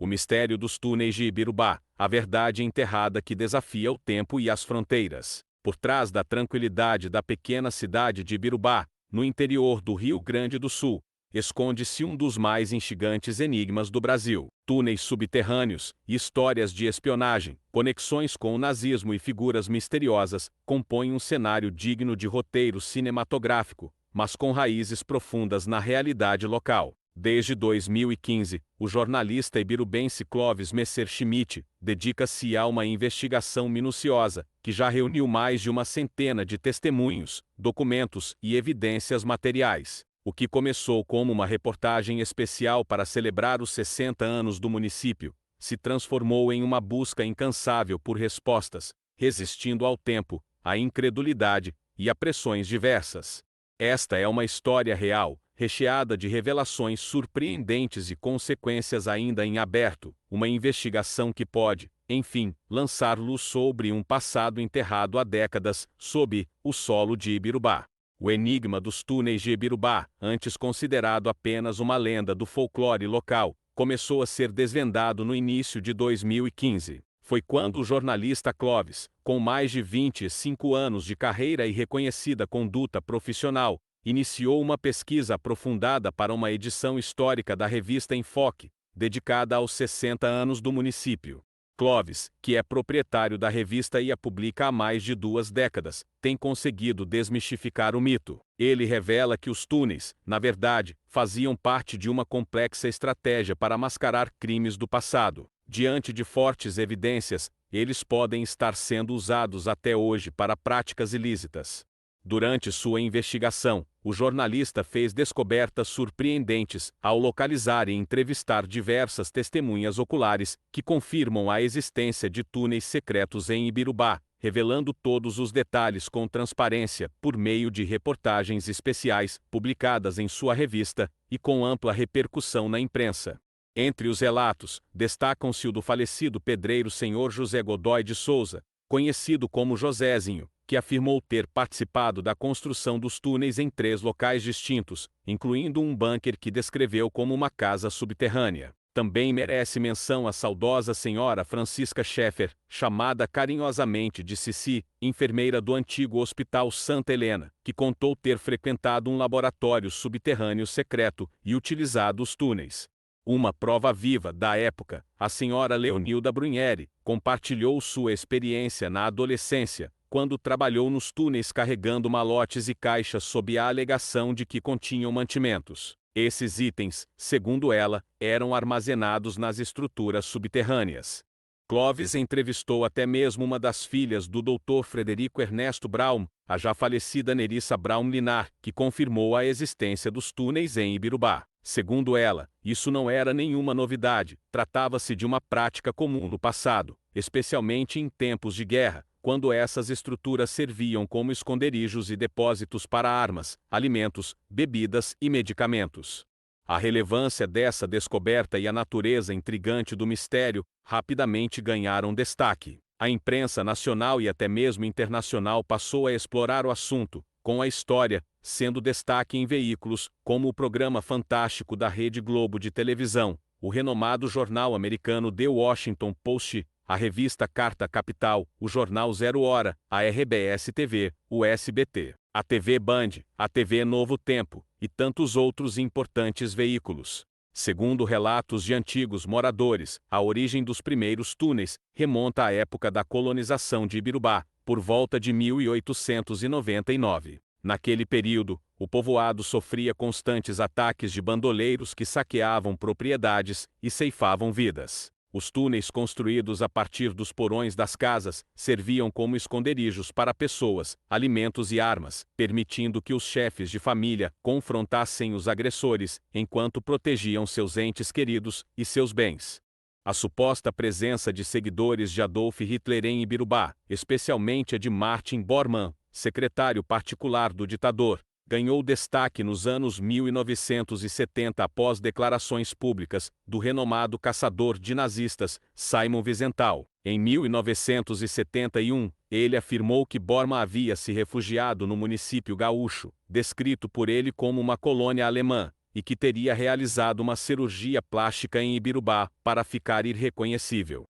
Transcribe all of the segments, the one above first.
O mistério dos túneis de Ibirubá, a verdade enterrada que desafia o tempo e as fronteiras. Por trás da tranquilidade da pequena cidade de Ibirubá, no interior do Rio Grande do Sul, esconde-se um dos mais instigantes enigmas do Brasil. Túneis subterrâneos, histórias de espionagem, conexões com o nazismo e figuras misteriosas compõem um cenário digno de roteiro cinematográfico, mas com raízes profundas na realidade local. Desde 2015, o jornalista ibirubense Clovis Messerschmitt dedica-se a uma investigação minuciosa, que já reuniu mais de uma centena de testemunhos, documentos e evidências materiais. O que começou como uma reportagem especial para celebrar os 60 anos do município, se transformou em uma busca incansável por respostas, resistindo ao tempo, à incredulidade e a pressões diversas. Esta é uma história real, recheada de revelações surpreendentes e consequências ainda em aberto, uma investigação que pode, enfim, lançar luz sobre um passado enterrado há décadas, sob o solo de Ibirubá. O enigma dos túneis de Ibirubá, antes considerado apenas uma lenda do folclore local, começou a ser desvendado no início de 2015. Foi quando o jornalista Clovis, com mais de 25 anos de carreira e reconhecida conduta profissional, iniciou uma pesquisa aprofundada para uma edição histórica da revista Enfoque, dedicada aos 60 anos do município. Clovis, que é proprietário da revista e a publica há mais de 2 décadas, tem conseguido desmistificar o mito. Ele revela que os túneis, na verdade, faziam parte de uma complexa estratégia para mascarar crimes do passado. Diante de fortes evidências, eles podem estar sendo usados até hoje para práticas ilícitas. Durante sua investigação, o jornalista fez descobertas surpreendentes ao localizar e entrevistar diversas testemunhas oculares que confirmam a existência de túneis secretos em Ibirubá, revelando todos os detalhes com transparência por meio de reportagens especiais publicadas em sua revista e com ampla repercussão na imprensa. Entre os relatos, destacam-se o do falecido pedreiro Senhor José Godoy de Souza, conhecido como Josézinho, que afirmou ter participado da construção dos túneis em 3 locais distintos, incluindo um bunker que descreveu como uma casa subterrânea. Também merece menção a saudosa senhora Francisca Schaeffer, chamada carinhosamente de Cici, enfermeira do antigo Hospital Santa Helena, que contou ter frequentado um laboratório subterrâneo secreto e utilizado os túneis. Uma prova viva da época, a senhora Leonilda Brunieri, compartilhou sua experiência na adolescência, quando trabalhou nos túneis carregando malotes e caixas sob a alegação de que continham mantimentos. Esses itens, segundo ela, eram armazenados nas estruturas subterrâneas. Clovis entrevistou até mesmo uma das filhas do Dr. Frederico Ernesto Braun, a já falecida Nerissa Braun Linar, que confirmou a existência dos túneis em Ibirubá. Segundo ela, isso não era nenhuma novidade, tratava-se de uma prática comum no passado, especialmente em tempos de guerra, quando essas estruturas serviam como esconderijos e depósitos para armas, alimentos, bebidas e medicamentos. A relevância dessa descoberta e a natureza intrigante do mistério rapidamente ganharam destaque. A imprensa nacional e até mesmo internacional passou a explorar o assunto, com a história sendo destaque em veículos como o programa Fantástico da Rede Globo de televisão, o renomado jornal americano The Washington Post, a revista Carta Capital, o jornal Zero Hora, a RBS-TV, o SBT, a TV Band, a TV Novo Tempo e tantos outros importantes veículos. Segundo relatos de antigos moradores, a origem dos primeiros túneis remonta à época da colonização de Ibirubá, por volta de 1899. Naquele período, o povoado sofria constantes ataques de bandoleiros que saqueavam propriedades e ceifavam vidas. Os túneis construídos a partir dos porões das casas serviam como esconderijos para pessoas, alimentos e armas, permitindo que os chefes de família confrontassem os agressores enquanto protegiam seus entes queridos e seus bens. A suposta presença de seguidores de Adolf Hitler em Ibirubá, especialmente a de Martin Bormann, secretário particular do ditador, ganhou destaque nos anos 1970 após declarações públicas do renomado caçador de nazistas, Simon Wiesenthal. Em 1971, ele afirmou que Bormann havia se refugiado no município gaúcho, descrito por ele como uma colônia alemã, e que teria realizado uma cirurgia plástica em Ibirubá para ficar irreconhecível.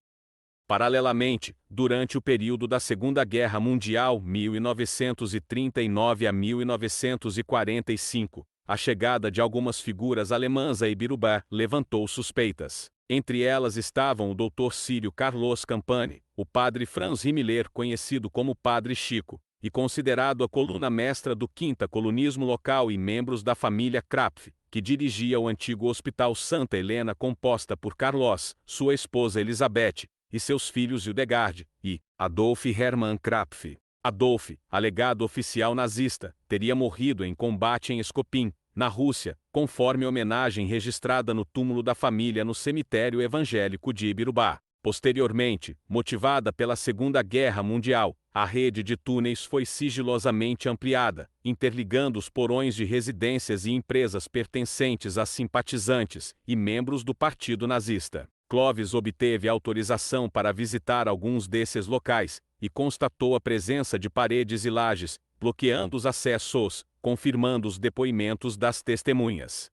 Paralelamente, durante o período da Segunda Guerra Mundial, 1939 a 1945, a chegada de algumas figuras alemãs a Ibirubá levantou suspeitas. Entre elas estavam o Dr. Círio Carlos Campani, o padre Franz Himmler, conhecido como Padre Chico, e considerado a coluna mestra do quinta-colunismo local, e membros da família Krapf, que dirigia o antigo Hospital Santa Helena, composta por Carlos, sua esposa Elizabeth, e seus filhos Hildegard e Adolf Hermann Krapf. Adolf, alegado oficial nazista, teria morrido em combate em Escopim, na Rússia, conforme homenagem registrada no túmulo da família no cemitério evangélico de Ibirubá. Posteriormente, motivada pela Segunda Guerra Mundial, a rede de túneis foi sigilosamente ampliada, interligando os porões de residências e empresas pertencentes a simpatizantes e membros do Partido Nazista. Clovis obteve autorização para visitar alguns desses locais, e constatou a presença de paredes e lajes, bloqueando os acessos, confirmando os depoimentos das testemunhas.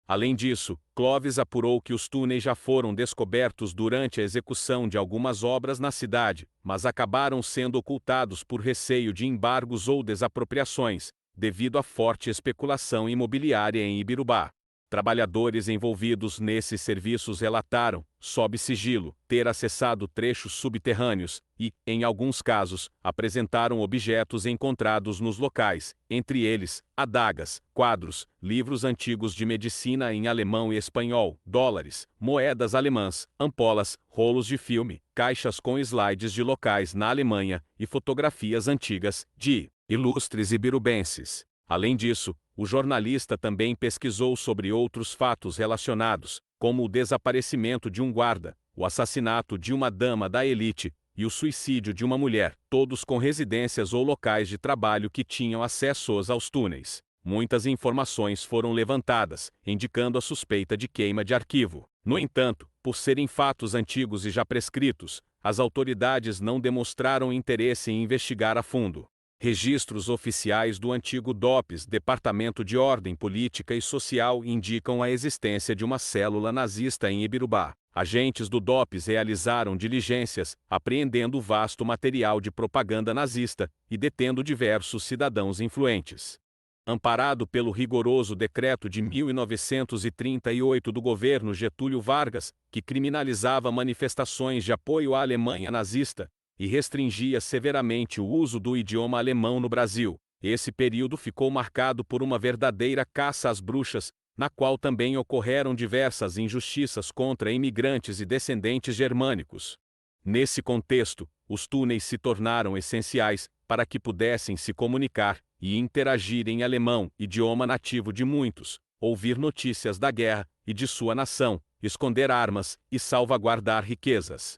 Além disso, Clovis apurou que os túneis já foram descobertos durante a execução de algumas obras na cidade, mas acabaram sendo ocultados por receio de embargos ou desapropriações, devido à forte especulação imobiliária em Ibirubá. Trabalhadores envolvidos nesses serviços relataram, sob sigilo, ter acessado trechos subterrâneos e, em alguns casos, apresentaram objetos encontrados nos locais, entre eles, adagas, quadros, livros antigos de medicina em alemão e espanhol, dólares, moedas alemãs, ampolas, rolos de filme, caixas com slides de locais na Alemanha e fotografias antigas de ilustres ibirubenses. Além disso, o jornalista também pesquisou sobre outros fatos relacionados, como o desaparecimento de um guarda, o assassinato de uma dama da elite e o suicídio de uma mulher, todos com residências ou locais de trabalho que tinham acessos aos túneis. Muitas informações foram levantadas, indicando a suspeita de queima de arquivo. No entanto, por serem fatos antigos e já prescritos, as autoridades não demonstraram interesse em investigar a fundo. Registros oficiais do antigo DOPS, Departamento de Ordem Política e Social, indicam a existência de uma célula nazista em Ibirubá. Agentes do DOPS realizaram diligências, apreendendo vasto material de propaganda nazista e detendo diversos cidadãos influentes. Amparado pelo rigoroso decreto de 1938 do governo Getúlio Vargas, que criminalizava manifestações de apoio à Alemanha nazista e restringia severamente o uso do idioma alemão no Brasil, esse período ficou marcado por uma verdadeira caça às bruxas, na qual também ocorreram diversas injustiças contra imigrantes e descendentes germânicos. Nesse contexto, os túneis se tornaram essenciais para que pudessem se comunicar e interagir em alemão, idioma nativo de muitos, ouvir notícias da guerra e de sua nação, esconder armas e salvaguardar riquezas.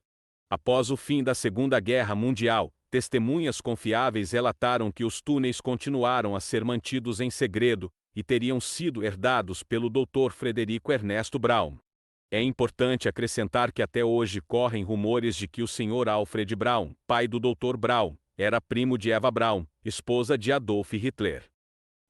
Após o fim da Segunda Guerra Mundial, testemunhas confiáveis relataram que os túneis continuaram a ser mantidos em segredo e teriam sido herdados pelo Dr. Frederico Ernesto Braun. É importante acrescentar que até hoje correm rumores de que o Sr. Alfred Braun, pai do Dr. Braun, era primo de Eva Braun, esposa de Adolf Hitler.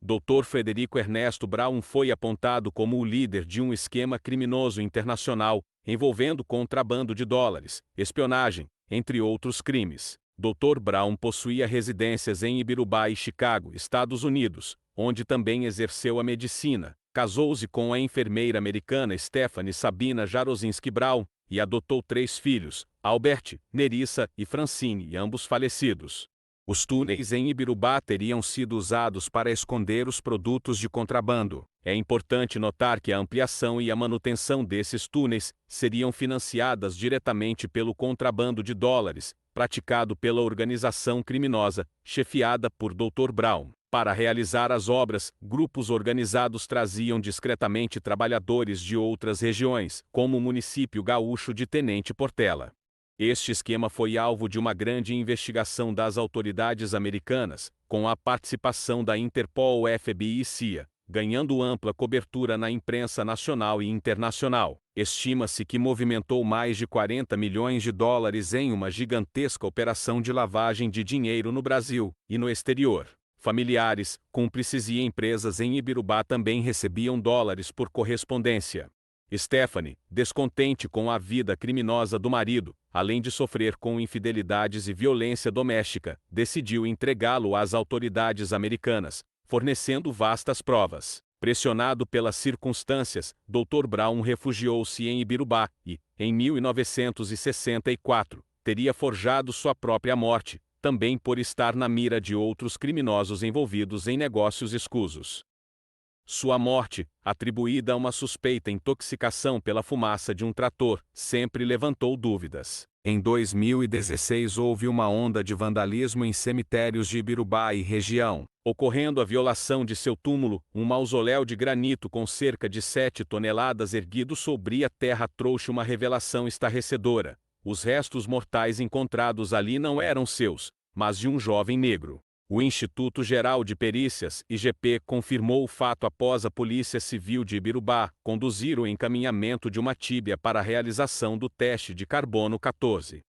Dr. Frederico Ernesto Braun foi apontado como o líder de um esquema criminoso internacional, envolvendo contrabando de dólares, espionagem, entre outros crimes. Dr. Braun possuía residências em Ibirubá e Chicago, Estados Unidos, onde também exerceu a medicina. Casou-se com a enfermeira americana Stephanie Sabina Jarosinski Braun e adotou 3 filhos, Albert, Nerissa e Francine, ambos falecidos. Os túneis em Ibirubá teriam sido usados para esconder os produtos de contrabando. É importante notar que a ampliação e a manutenção desses túneis seriam financiadas diretamente pelo contrabando de dólares, praticado pela organização criminosa, chefiada por Dr. Braun. Para realizar as obras, grupos organizados traziam discretamente trabalhadores de outras regiões, como o município gaúcho de Tenente Portela. Este esquema foi alvo de uma grande investigação das autoridades americanas, com a participação da Interpol, FBI e CIA, ganhando ampla cobertura na imprensa nacional e internacional. Estima-se que movimentou mais de 40 milhões de dólares em uma gigantesca operação de lavagem de dinheiro no Brasil e no exterior. Familiares, cúmplices e empresas em Ibirubá também recebiam dólares por correspondência. Stephanie, descontente com a vida criminosa do marido, além de sofrer com infidelidades e violência doméstica, decidiu entregá-lo às autoridades americanas, fornecendo vastas provas. Pressionado pelas circunstâncias, Dr. Brown refugiou-se em Ibirubá e, em 1964, teria forjado sua própria morte, também por estar na mira de outros criminosos envolvidos em negócios escusos. Sua morte, atribuída a uma suspeita intoxicação pela fumaça de um trator, sempre levantou dúvidas. Em 2016 houve uma onda de vandalismo em cemitérios de Ibirubá e região, ocorrendo a violação de seu túmulo, um mausoléu de granito com cerca de 7 toneladas erguido sobre a terra trouxe uma revelação estarrecedora. Os restos mortais encontrados ali não eram seus, mas de um jovem negro. O Instituto Geral de Perícias, IGP, confirmou o fato após a Polícia Civil de Ibirubá conduzir o encaminhamento de uma tíbia para a realização do teste de carbono 14.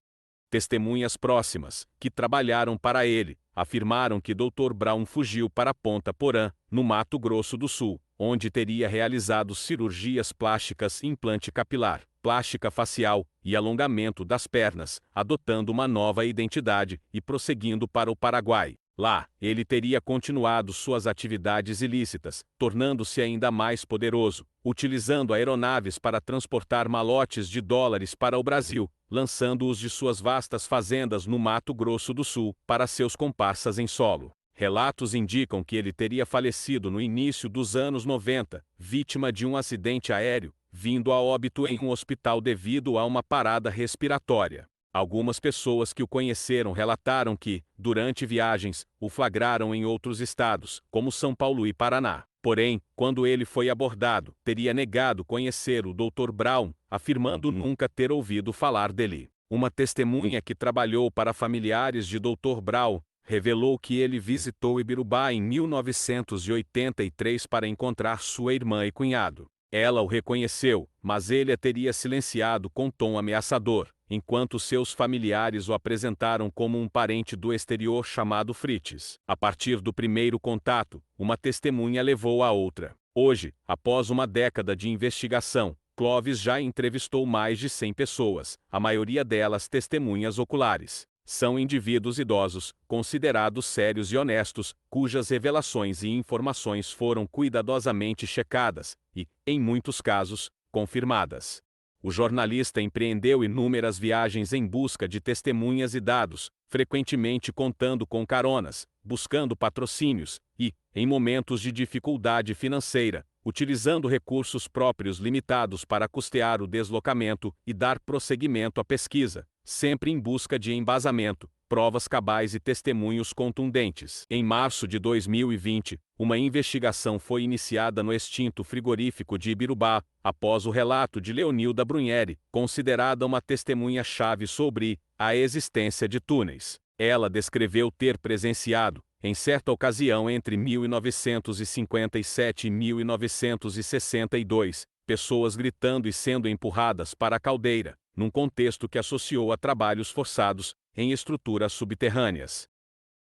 Testemunhas próximas, que trabalharam para ele, afirmaram que Dr. Brown fugiu para Ponta Porã, no Mato Grosso do Sul, onde teria realizado cirurgias plásticas, implante capilar, plástica facial e alongamento das pernas, adotando uma nova identidade e prosseguindo para o Paraguai. Lá, ele teria continuado suas atividades ilícitas, tornando-se ainda mais poderoso, utilizando aeronaves para transportar malotes de dólares para o Brasil, lançando-os de suas vastas fazendas no Mato Grosso do Sul para seus comparsas em solo. Relatos indicam que ele teria falecido no início dos anos 90, vítima de um acidente aéreo, vindo a óbito em um hospital devido a uma parada respiratória. Algumas pessoas que o conheceram relataram que, durante viagens, o flagraram em outros estados, como São Paulo e Paraná. Porém, quando ele foi abordado, teria negado conhecer o Dr. Brown, afirmando nunca ter ouvido falar dele. Uma testemunha que trabalhou para familiares de Dr. Brown revelou que ele visitou Ibirubá em 1983 para encontrar sua irmã e cunhado. Ela o reconheceu, mas ele a teria silenciado com tom ameaçador, enquanto seus familiares o apresentaram como um parente do exterior chamado Frites. A partir do primeiro contato, uma testemunha levou a outra. Hoje, após uma década de investigação, Clovis já entrevistou mais de 100 pessoas, a maioria delas testemunhas oculares. São indivíduos idosos, considerados sérios e honestos, cujas revelações e informações foram cuidadosamente checadas e, em muitos casos, confirmadas. O jornalista empreendeu inúmeras viagens em busca de testemunhas e dados, frequentemente contando com caronas, buscando patrocínios e, em momentos de dificuldade financeira, utilizando recursos próprios limitados para custear o deslocamento e dar prosseguimento à pesquisa, sempre em busca de embasamento, provas cabais e testemunhos contundentes. Em março de 2020, uma investigação foi iniciada no extinto frigorífico de Ibirubá, após o relato de Leonilda Brunheri, considerada uma testemunha-chave sobre a existência de túneis. Ela descreveu ter presenciado, em certa ocasião entre 1957 e 1962, pessoas gritando e sendo empurradas para a caldeira, num contexto que associou a trabalhos forçados, em estruturas subterrâneas.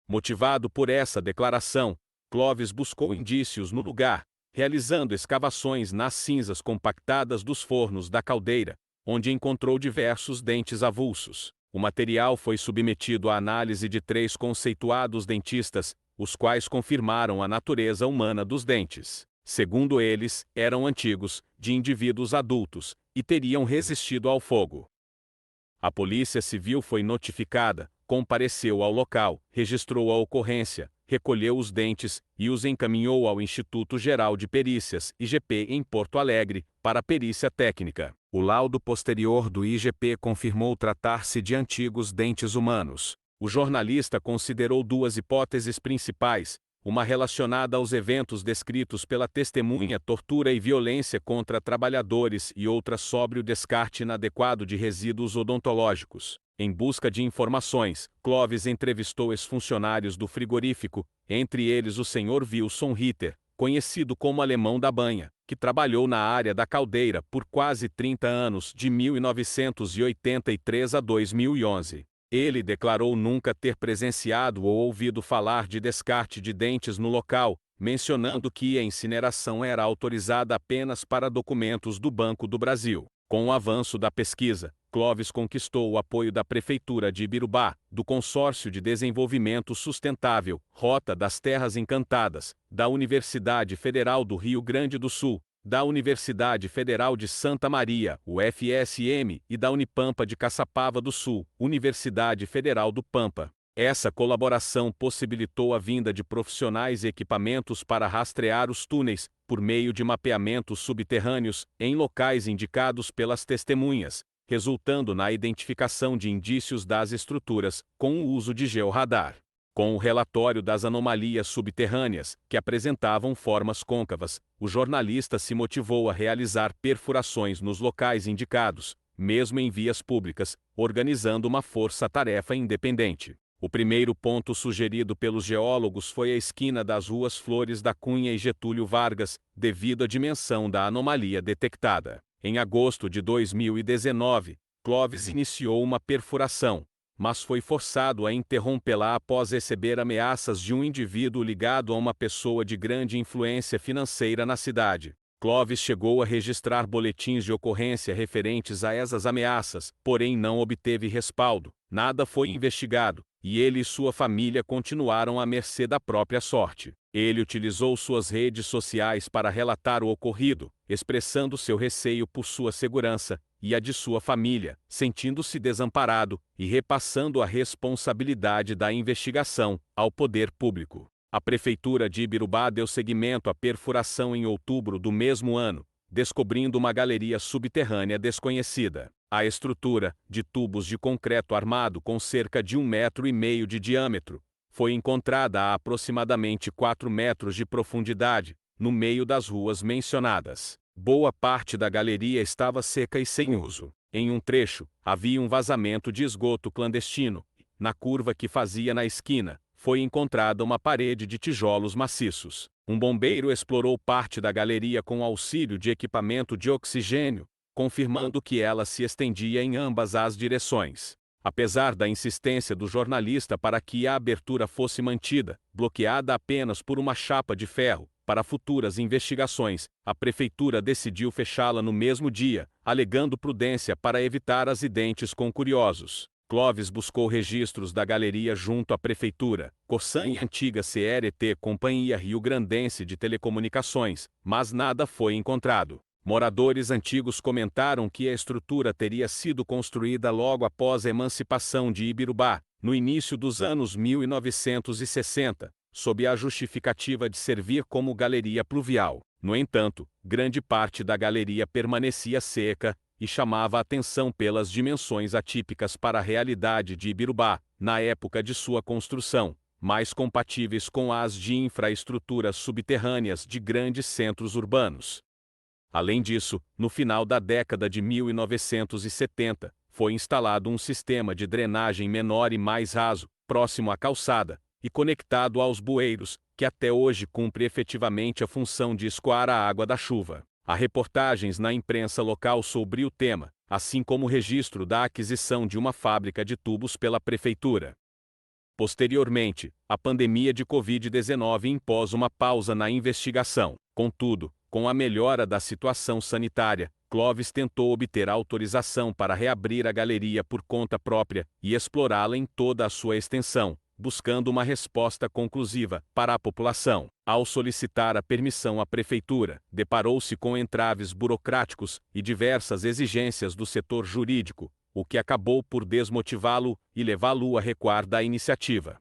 Motivado por essa declaração, Clovis buscou indícios no lugar, realizando escavações nas cinzas compactadas dos fornos da caldeira, onde encontrou diversos dentes avulsos. O material foi submetido à análise de 3 conceituados dentistas, os quais confirmaram a natureza humana dos dentes. Segundo eles, eram antigos, de indivíduos adultos, e teriam resistido ao fogo. A Polícia Civil foi notificada, compareceu ao local, registrou a ocorrência, recolheu os dentes e os encaminhou ao Instituto Geral de Perícias, IGP, em Porto Alegre, para perícia técnica. O laudo posterior do IGP confirmou tratar-se de antigos dentes humanos. O jornalista considerou 2 hipóteses principais, uma relacionada aos eventos descritos pela testemunha, tortura e violência contra trabalhadores, e outra sobre o descarte inadequado de resíduos odontológicos. Em busca de informações, Clovis entrevistou ex-funcionários do frigorífico, entre eles o Sr. Wilson Ritter, conhecido como Alemão da Banha, que trabalhou na área da caldeira por quase 30 anos, de 1983 a 2011. Ele declarou nunca ter presenciado ou ouvido falar de descarte de dentes no local, mencionando que a incineração era autorizada apenas para documentos do Banco do Brasil. Com o avanço da pesquisa, Clóvis conquistou o apoio da Prefeitura de Ibirubá, do Consórcio de Desenvolvimento Sustentável, Rota das Terras Encantadas, da Universidade Federal do Rio Grande do Sul, da Universidade Federal de Santa Maria, UFSM, e da Unipampa de Caçapava do Sul, Universidade Federal do Pampa. Essa colaboração possibilitou a vinda de profissionais e equipamentos para rastrear os túneis, por meio de mapeamentos subterrâneos, em locais indicados pelas testemunhas, resultando na identificação de indícios das estruturas, com o uso de georradar. Com o relatório das anomalias subterrâneas, que apresentavam formas côncavas, o jornalista se motivou a realizar perfurações nos locais indicados, mesmo em vias públicas, organizando uma força-tarefa independente. O primeiro ponto sugerido pelos geólogos foi a esquina das ruas Flores da Cunha e Getúlio Vargas, devido à dimensão da anomalia detectada. Em agosto de 2019, Clóvis iniciou uma perfuração, mas foi forçado a interrompê-la após receber ameaças de um indivíduo ligado a uma pessoa de grande influência financeira na cidade. Clóvis chegou a registrar boletins de ocorrência referentes a essas ameaças, porém não obteve respaldo, nada foi investigado, e ele e sua família continuaram à mercê da própria sorte. Ele utilizou suas redes sociais para relatar o ocorrido, expressando seu receio por sua segurança e a de sua família, sentindo-se desamparado e repassando a responsabilidade da investigação ao poder público. A Prefeitura de Ibirubá deu seguimento à perfuração em outubro do mesmo ano, descobrindo uma galeria subterrânea desconhecida. A estrutura, de tubos de concreto armado com cerca de 1,5 metro de diâmetro, foi encontrada a aproximadamente 4 metros de profundidade, no meio das ruas mencionadas. Boa parte da galeria estava seca e sem uso. Em um trecho, havia um vazamento de esgoto clandestino. Na curva que fazia na esquina, foi encontrada uma parede de tijolos maciços. Um bombeiro explorou parte da galeria com auxílio de equipamento de oxigênio, confirmando que ela se estendia em ambas as direções. Apesar da insistência do jornalista para que a abertura fosse mantida, bloqueada apenas por uma chapa de ferro, para futuras investigações, a Prefeitura decidiu fechá-la no mesmo dia, alegando prudência para evitar acidentes com curiosos. Clóvis buscou registros da galeria junto à Prefeitura, Corsan e antiga CRT Companhia Rio-Grandense de Telecomunicações, mas nada foi encontrado. Moradores antigos comentaram que a estrutura teria sido construída logo após a emancipação de Ibirubá, no início dos anos 1960, sob a justificativa de servir como galeria pluvial. No entanto, grande parte da galeria permanecia seca e chamava a atenção pelas dimensões atípicas para a realidade de Ibirubá, na época de sua construção, mais compatíveis com as de infraestruturas subterrâneas de grandes centros urbanos. Além disso, no final da década de 1970, foi instalado um sistema de drenagem menor e mais raso, próximo à calçada, e conectado aos bueiros, que até hoje cumpre efetivamente a função de escoar a água da chuva. Há reportagens na imprensa local sobre o tema, assim como o registro da aquisição de uma fábrica de tubos pela Prefeitura. Posteriormente, a pandemia de Covid-19 impôs uma pausa na investigação. Contudo, com a melhora da situação sanitária, Clóvis tentou obter autorização para reabrir a galeria por conta própria e explorá-la em toda a sua extensão, buscando uma resposta conclusiva para a população. Ao solicitar a permissão à Prefeitura, deparou-se com entraves burocráticos e diversas exigências do setor jurídico, o que acabou por desmotivá-lo e levá-lo a recuar da iniciativa.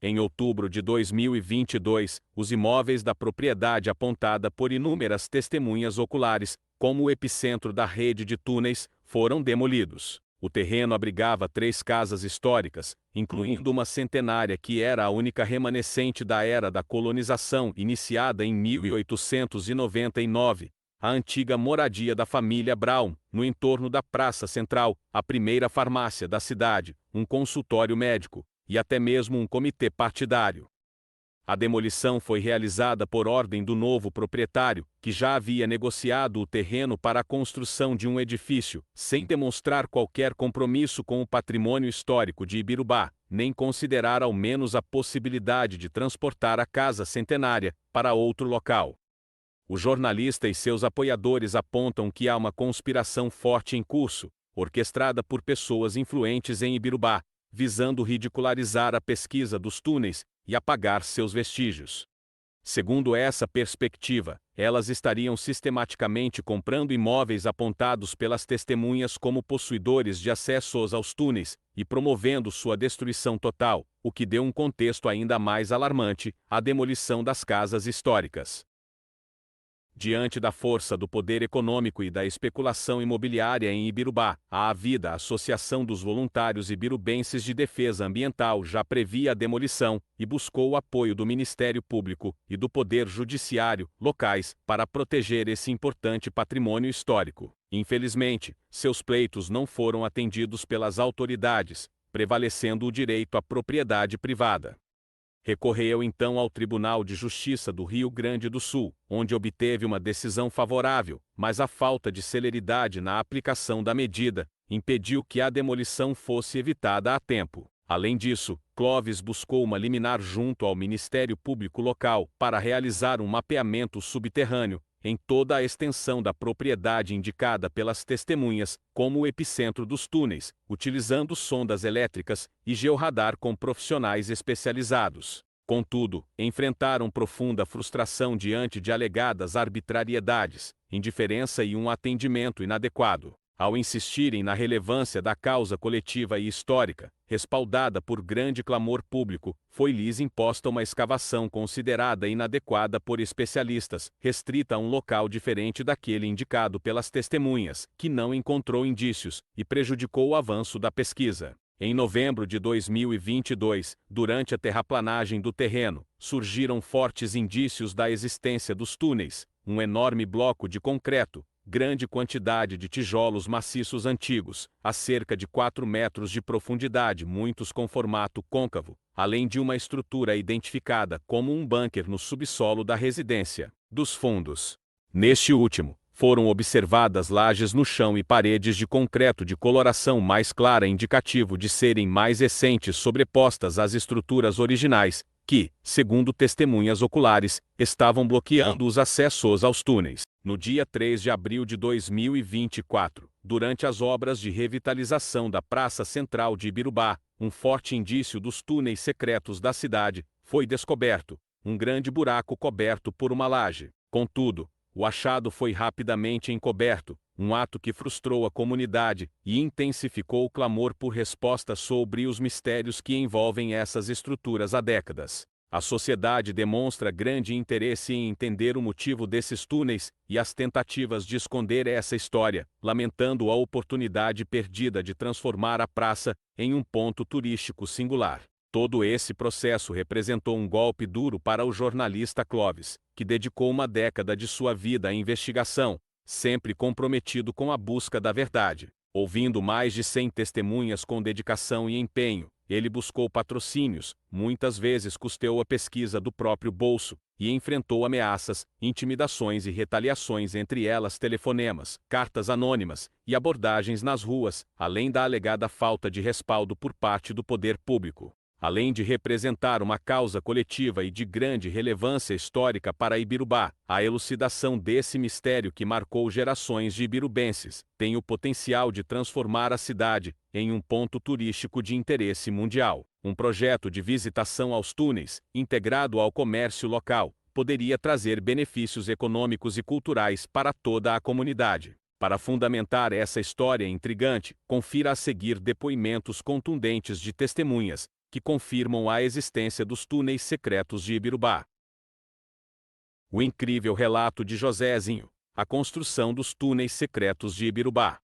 Em outubro de 2022, os imóveis da propriedade apontada por inúmeras testemunhas oculares, como o epicentro da rede de túneis, foram demolidos. O terreno abrigava 3 casas históricas, incluindo uma centenária que era a única remanescente da era da colonização iniciada em 1899, a antiga moradia da família Brown, no entorno da Praça Central, a primeira farmácia da cidade, um consultório médico, e até mesmo um comitê partidário. A demolição foi realizada por ordem do novo proprietário, que já havia negociado o terreno para a construção de um edifício, sem demonstrar qualquer compromisso com o patrimônio histórico de Ibirubá, nem considerar ao menos a possibilidade de transportar a casa centenária para outro local. O jornalista e seus apoiadores apontam que há uma conspiração forte em curso, orquestrada por pessoas influentes em Ibirubá, visando ridicularizar a pesquisa dos túneis e apagar seus vestígios. Segundo essa perspectiva, elas estariam sistematicamente comprando imóveis apontados pelas testemunhas como possuidores de acessos aos túneis e promovendo sua destruição total, o que deu um contexto ainda mais alarmante à demolição das casas históricas. Diante da força do poder econômico e da especulação imobiliária em Ibirubá, a Avida, a Associação dos Voluntários Ibirubenses de Defesa Ambiental, já previa a demolição e buscou o apoio do Ministério Público e do Poder Judiciário locais para proteger esse importante patrimônio histórico. Infelizmente, seus pleitos não foram atendidos pelas autoridades, prevalecendo o direito à propriedade privada. Recorreu então ao Tribunal de Justiça do Rio Grande do Sul, onde obteve uma decisão favorável, mas a falta de celeridade na aplicação da medida impediu que a demolição fosse evitada a tempo. Além disso, Clovis buscou uma liminar junto ao Ministério Público local para realizar um mapeamento subterrâneo em toda a extensão da propriedade indicada pelas testemunhas como o epicentro dos túneis, utilizando sondas elétricas e georradar com profissionais especializados. Contudo, enfrentaram profunda frustração diante de alegadas arbitrariedades, indiferença e um atendimento inadequado. Ao insistirem na relevância da causa coletiva e histórica, respaldada por grande clamor público, foi-lhes imposta uma escavação considerada inadequada por especialistas, restrita a um local diferente daquele indicado pelas testemunhas, que não encontrou indícios, e prejudicou o avanço da pesquisa. Em novembro de 2022, durante a terraplanagem do terreno, surgiram fortes indícios da existência dos túneis, um enorme bloco de concreto, grande quantidade de tijolos maciços antigos, a cerca de 4 metros de profundidade, muitos com formato côncavo, além de uma estrutura identificada como um bunker no subsolo da residência dos fundos. Neste último, foram observadas lajes no chão e paredes de concreto de coloração mais clara, indicativo de serem mais recentes sobrepostas às estruturas originais, que, segundo testemunhas oculares, estavam bloqueando os acessos aos túneis. No dia 3 de abril de 2024, durante as obras de revitalização da Praça Central de Ibirubá, um forte indício dos túneis secretos da cidade foi descoberto, um grande buraco coberto por uma laje. Contudo, o achado foi rapidamente encoberto, um ato que frustrou a comunidade e intensificou o clamor por respostas sobre os mistérios que envolvem essas estruturas há décadas. A sociedade demonstra grande interesse em entender o motivo desses túneis e as tentativas de esconder essa história, lamentando a oportunidade perdida de transformar a praça em um ponto turístico singular. Todo esse processo representou um golpe duro para o jornalista Clovis, que dedicou uma década de sua vida à investigação, sempre comprometido com a busca da verdade. Ouvindo mais de 100 testemunhas com dedicação e empenho, ele buscou patrocínios, muitas vezes custeou a pesquisa do próprio bolso, e enfrentou ameaças, intimidações e retaliações, entre elas telefonemas, cartas anônimas e abordagens nas ruas, além da alegada falta de respaldo por parte do poder público. Além de representar uma causa coletiva e de grande relevância histórica para Ibirubá, a elucidação desse mistério que marcou gerações de ibirubenses tem o potencial de transformar a cidade em um ponto turístico de interesse mundial. Um projeto de visitação aos túneis, integrado ao comércio local, poderia trazer benefícios econômicos e culturais para toda a comunidade. Para fundamentar essa história intrigante, confira a seguir depoimentos contundentes de testemunhas que confirmam a existência dos túneis secretos de Ibirubá. O incrível relato de Josézinho, a construção dos túneis secretos de Ibirubá.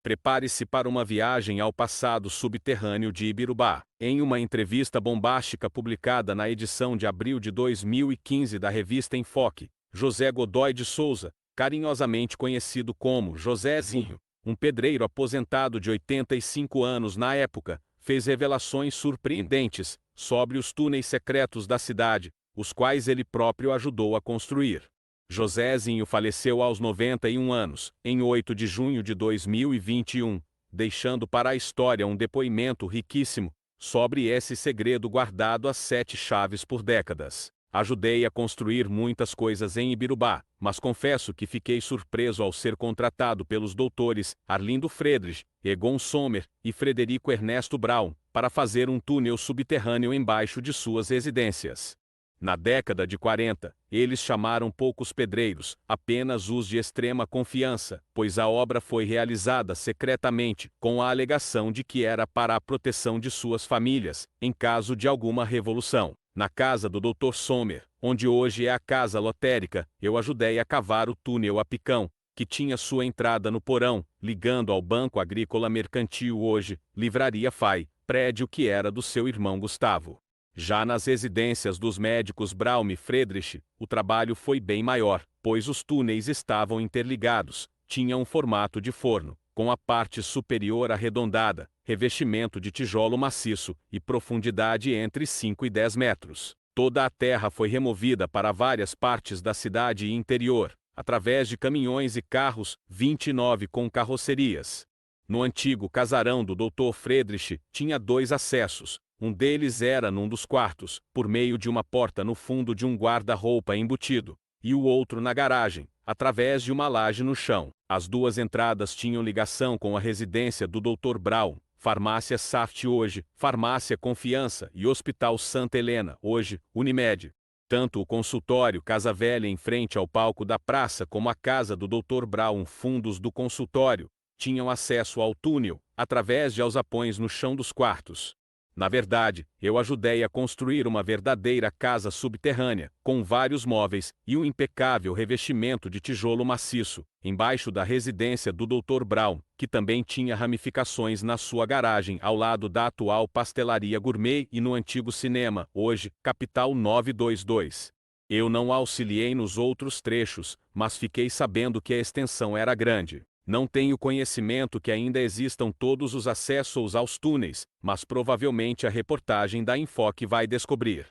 Prepare-se para uma viagem ao passado subterrâneo de Ibirubá. Em uma entrevista bombástica publicada na edição de abril de 2015 da revista Enfoque, José Godoy de Souza, carinhosamente conhecido como Josézinho, um pedreiro aposentado de 85 anos na época, fez revelações surpreendentes sobre os túneis secretos da cidade, os quais ele próprio ajudou a construir. Josézinho faleceu aos 91 anos, em 8 de junho de 2021, deixando para a história um depoimento riquíssimo sobre esse segredo guardado às 7 chaves por décadas. Ajudei a construir muitas coisas em Ibirubá, mas confesso que fiquei surpreso ao ser contratado pelos doutores Arlindo Friedrich, Egon Sommer e Frederico Ernesto Braun para fazer um túnel subterrâneo embaixo de suas residências. Na década de 40, eles chamaram poucos pedreiros, apenas os de extrema confiança, pois a obra foi realizada secretamente, com a alegação de que era para a proteção de suas famílias, em caso de alguma revolução. Na casa do Dr. Sommer, onde hoje é a Casa Lotérica, eu ajudei a cavar o túnel a Picão, que tinha sua entrada no porão, ligando ao Banco Agrícola Mercantil hoje, Livraria FAI, prédio que era do seu irmão Gustavo. Já nas residências dos médicos Braun e Friedrich, o trabalho foi bem maior, pois os túneis estavam interligados, tinham um formato de forno, com a parte superior arredondada, revestimento de tijolo maciço e profundidade entre 5 e 10 metros. Toda a terra foi removida para várias partes da cidade e interior, através de caminhões e carros, 29 com carrocerias. No antigo casarão do Dr. Friedrich tinha 2 acessos. Um deles era num dos quartos, por meio de uma porta no fundo de um guarda-roupa embutido, e o outro na garagem, através de uma laje no chão. As 2 entradas tinham ligação com a residência do Dr. Braun, Farmácia Saft hoje, Farmácia Confiança e Hospital Santa Helena hoje, Unimed. Tanto o consultório Casa Velha em frente ao palco da praça como a casa do Dr. Braun, fundos do consultório, tinham acesso ao túnel, através de alçapões no chão dos quartos. Na verdade, eu ajudei a construir uma verdadeira casa subterrânea, com vários móveis e um impecável revestimento de tijolo maciço, embaixo da residência do Dr. Braun, que também tinha ramificações na sua garagem ao lado da atual pastelaria gourmet e no antigo cinema, hoje, Capital 922. Eu não auxiliei nos outros trechos, mas fiquei sabendo que a extensão era grande. Não tenho conhecimento que ainda existam todos os acessos aos túneis, mas provavelmente a reportagem da Enfoque vai descobrir.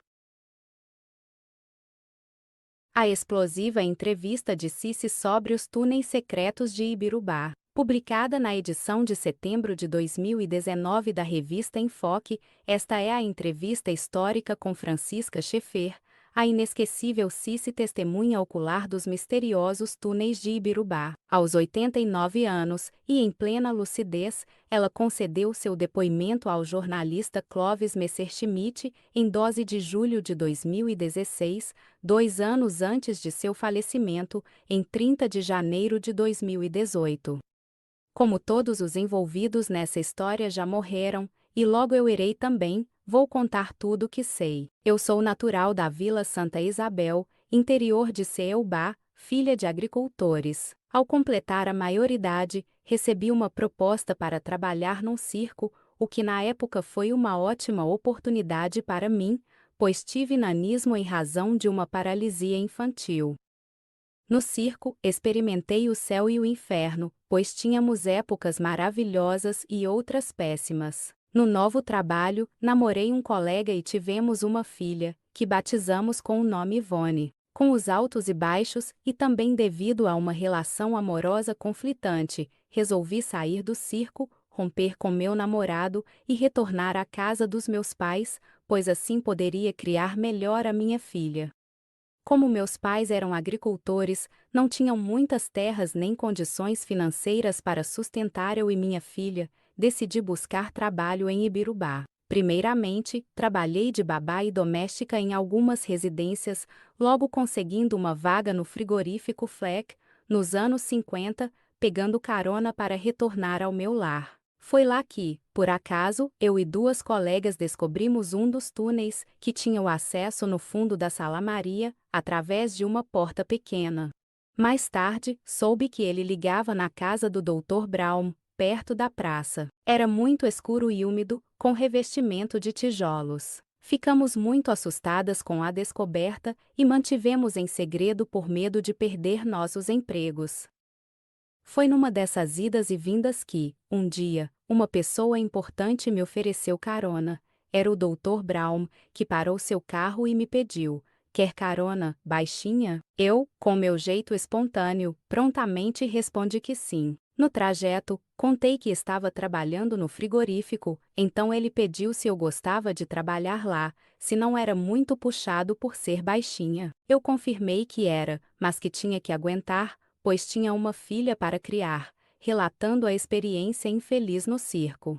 A explosiva entrevista de Cici sobre os túneis secretos de Ibirubá, publicada na edição de setembro de 2019 da revista Enfoque, esta é a entrevista histórica com Francisca Schaeffer, a inesquecível Cici testemunha ocular dos misteriosos túneis de Ibirubá. Aos 89 anos, e em plena lucidez, ela concedeu seu depoimento ao jornalista Clovis Messerschmitt em 12 de julho de 2016, 2 anos antes de seu falecimento, em 30 de janeiro de 2018. Como todos os envolvidos nessa história já morreram, e logo eu irei também, vou contar tudo o que sei. Eu sou natural da Vila Santa Isabel, interior de Ceubá, filha de agricultores. Ao completar a maioridade, recebi uma proposta para trabalhar num circo, o que na época foi uma ótima oportunidade para mim, pois tive nanismo em razão de uma paralisia infantil. No circo, experimentei o céu e o inferno, pois tínhamos épocas maravilhosas e outras péssimas. No novo trabalho, namorei um colega e tivemos uma filha, que batizamos com o nome Ivone. Com os altos e baixos, e também devido a uma relação amorosa conflitante, resolvi sair do circo, romper com meu namorado e retornar à casa dos meus pais, pois assim poderia criar melhor a minha filha. Como meus pais eram agricultores, não tinham muitas terras nem condições financeiras para sustentar eu e minha filha, decidi buscar trabalho em Ibirubá. Primeiramente, trabalhei de babá e doméstica em algumas residências, logo conseguindo uma vaga no frigorífico Fleck, nos anos 50, pegando carona para retornar ao meu lar. Foi lá que, por acaso, eu e 2 colegas descobrimos um dos túneis, que tinha o acesso no fundo da Sala Maria, através de uma porta pequena. Mais tarde, soube que ele ligava na casa do Dr. Braun, perto da praça. Era muito escuro e úmido, com revestimento de tijolos. Ficamos muito assustadas com a descoberta e mantivemos em segredo por medo de perder nossos empregos. Foi numa dessas idas e vindas que, um dia, uma pessoa importante me ofereceu carona. Era o Dr. Braun, que parou seu carro e me pediu: Quer carona, baixinha? Eu, com meu jeito espontâneo, prontamente respondi que sim. No trajeto, contei que estava trabalhando no frigorífico, então ele pediu se eu gostava de trabalhar lá, se não era muito puxado por ser baixinha. Eu confirmei que era, mas que tinha que aguentar, pois tinha uma filha para criar, relatando a experiência infeliz no circo.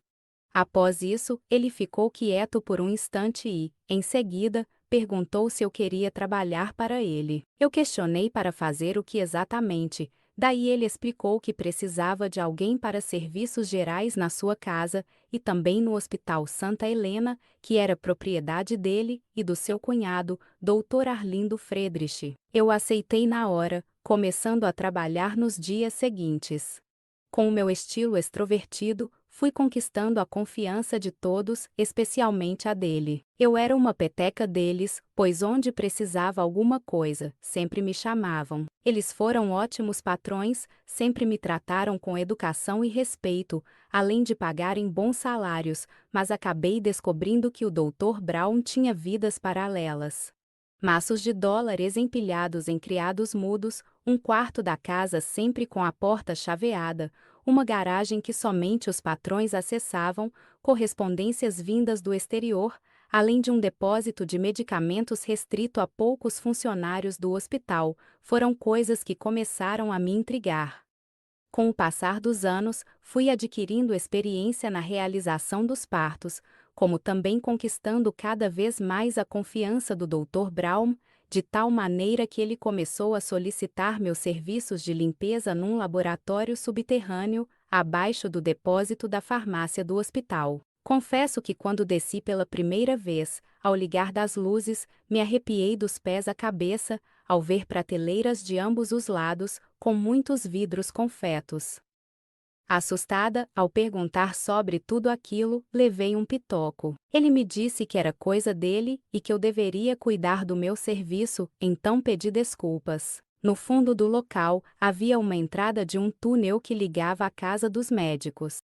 Após isso, ele ficou quieto por um instante e, em seguida, perguntou se eu queria trabalhar para ele. Eu questionei para fazer o que exatamente. Daí ele explicou que precisava de alguém para serviços gerais na sua casa e também no Hospital Santa Helena, que era propriedade dele e do seu cunhado, Dr. Arlindo Friedrich. Eu aceitei na hora, começando a trabalhar nos dias seguintes. Com o meu estilo extrovertido, fui conquistando a confiança de todos, especialmente a dele. Eu era uma peteca deles, pois onde precisava alguma coisa, sempre me chamavam. Eles foram ótimos patrões, sempre me trataram com educação e respeito, além de pagarem bons salários, mas acabei descobrindo que o Dr. Brown tinha vidas paralelas. Maços de dólares empilhados em criados mudos, um quarto da casa sempre com a porta chaveada, uma garagem que somente os patrões acessavam, correspondências vindas do exterior, além de um depósito de medicamentos restrito a poucos funcionários do hospital, foram coisas que começaram a me intrigar. Com o passar dos anos, fui adquirindo experiência na realização dos partos, como também conquistando cada vez mais a confiança do Dr. Brown, de tal maneira que ele começou a solicitar meus serviços de limpeza num laboratório subterrâneo, abaixo do depósito da farmácia do hospital. Confesso que quando desci pela primeira vez, ao ligar das luzes, me arrepiei dos pés à cabeça, ao ver prateleiras de ambos os lados, com muitos vidros confetos. Assustada, ao perguntar sobre tudo aquilo, levei um pitoco. Ele me disse que era coisa dele e que eu deveria cuidar do meu serviço, então pedi desculpas. No fundo do local, havia uma entrada de um túnel que ligava à casa dos médicos.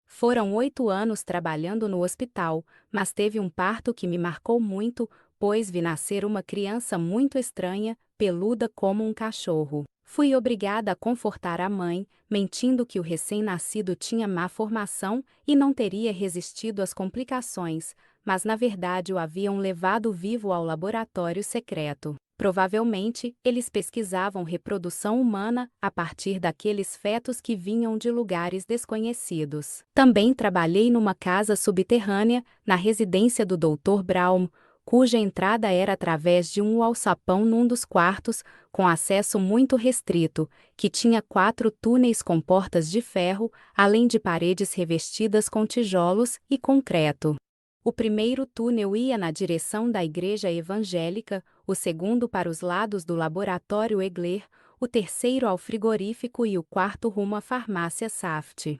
Foram 8 anos trabalhando no hospital, mas teve um parto que me marcou muito, pois vi nascer uma criança muito estranha, peluda como um cachorro. Fui obrigada a confortar a mãe, mentindo que o recém-nascido tinha má formação e não teria resistido às complicações, mas na verdade o haviam levado vivo ao laboratório secreto. Provavelmente, eles pesquisavam reprodução humana a partir daqueles fetos que vinham de lugares desconhecidos. Também trabalhei numa casa subterrânea, na residência do Dr. Brown, cuja entrada era através de um alçapão num dos quartos, com acesso muito restrito, que tinha 4 túneis com portas de ferro, além de paredes revestidas com tijolos e concreto. O primeiro túnel ia na direção da igreja evangélica, o segundo para os lados do laboratório Egler, o terceiro ao frigorífico e o quarto rumo à farmácia Saft.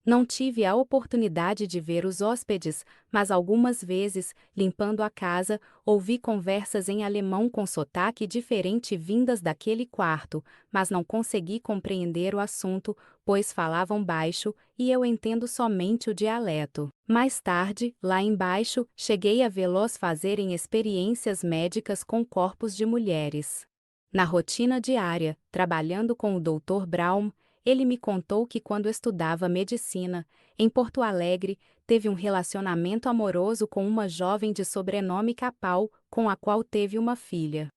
Não tive a oportunidade de ver os hóspedes, mas algumas vezes, limpando a casa, ouvi conversas em alemão com sotaque diferente vindas daquele quarto, mas não consegui compreender o assunto, pois falavam baixo e eu entendo somente o dialeto. Mais tarde, lá embaixo, cheguei a vê-los fazerem experiências médicas com corpos de mulheres. Na rotina diária, trabalhando com o Dr. Brown, ele me contou que quando estudava medicina, em Porto Alegre, teve um relacionamento amoroso com uma jovem de sobrenome Capal, com a qual teve uma filha.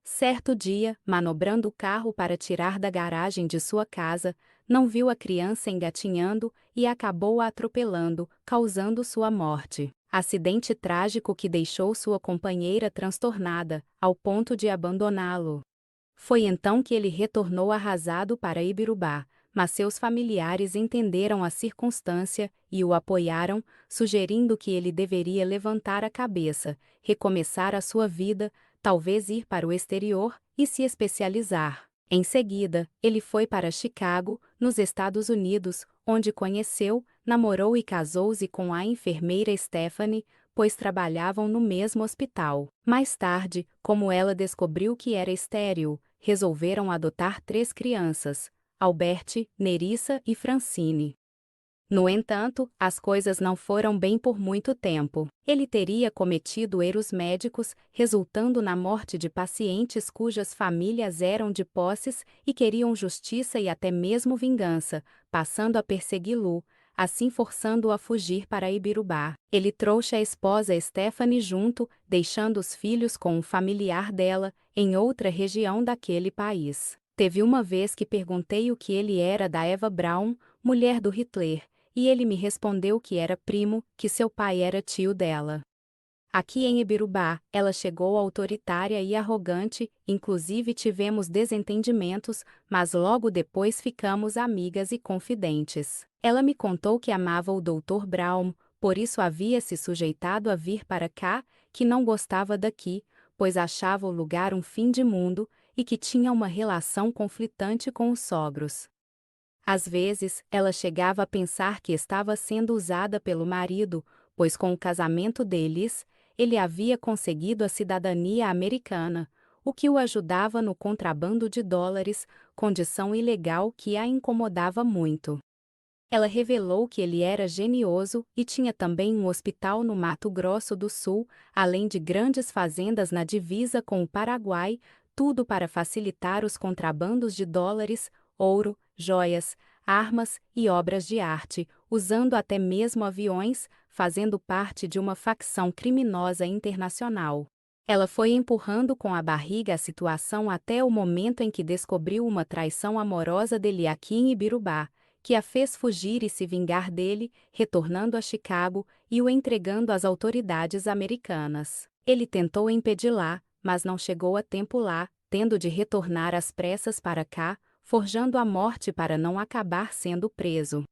Certo dia, manobrando o carro para tirar da garagem de sua casa, não viu a criança engatinhando e acabou a atropelando, causando sua morte. Acidente trágico que deixou sua companheira transtornada, ao ponto de abandoná-lo. Foi então que ele retornou arrasado para Ibirubá, mas seus familiares entenderam a circunstância e o apoiaram, sugerindo que ele deveria levantar a cabeça, recomeçar a sua vida, talvez ir para o exterior e se especializar. Em seguida, ele foi para Chicago, nos Estados Unidos, onde conheceu, namorou e casou-se com a enfermeira Stephanie, pois trabalhavam no mesmo hospital. Mais tarde, como ela descobriu que era estéril, resolveram adotar 3 crianças, Alberte, Nerissa e Francine. No entanto, as coisas não foram bem por muito tempo. Ele teria cometido erros médicos, resultando na morte de pacientes cujas famílias eram de posses e queriam justiça e até mesmo vingança, passando a persegui-lo, assim forçando-o a fugir para Ibirubá. Ele trouxe a esposa Stephanie junto, deixando os filhos com um familiar dela, em outra região daquele país. Teve uma vez que perguntei o que ele era da Eva Braun, mulher do Hitler, e ele me respondeu que era primo, que seu pai era tio dela. Aqui em Ibirubá, ela chegou autoritária e arrogante, inclusive tivemos desentendimentos, mas logo depois ficamos amigas e confidentes. Ela me contou que amava o Dr. Braun, por isso havia se sujeitado a vir para cá, que não gostava daqui, pois achava o lugar um fim de mundo, e que tinha uma relação conflitante com os sogros. Às vezes, ela chegava a pensar que estava sendo usada pelo marido, pois com o casamento deles, ele havia conseguido a cidadania americana, o que o ajudava no contrabando de dólares, condição ilegal que a incomodava muito. Ela revelou que ele era genioso e tinha também um hospital no Mato Grosso do Sul, além de grandes fazendas na divisa com o Paraguai, tudo para facilitar os contrabandos de dólares, ouro, joias, armas e obras de arte, usando até mesmo aviões, fazendo parte de uma facção criminosa internacional. Ela foi empurrando com a barriga a situação até o momento em que descobriu uma traição amorosa dele aqui em Ibirubá, que a fez fugir e se vingar dele, retornando a Chicago e o entregando às autoridades americanas. Ele tentou impedi-la, mas não chegou a tempo lá, tendo de retornar às pressas para cá, forjando a morte para não acabar sendo preso.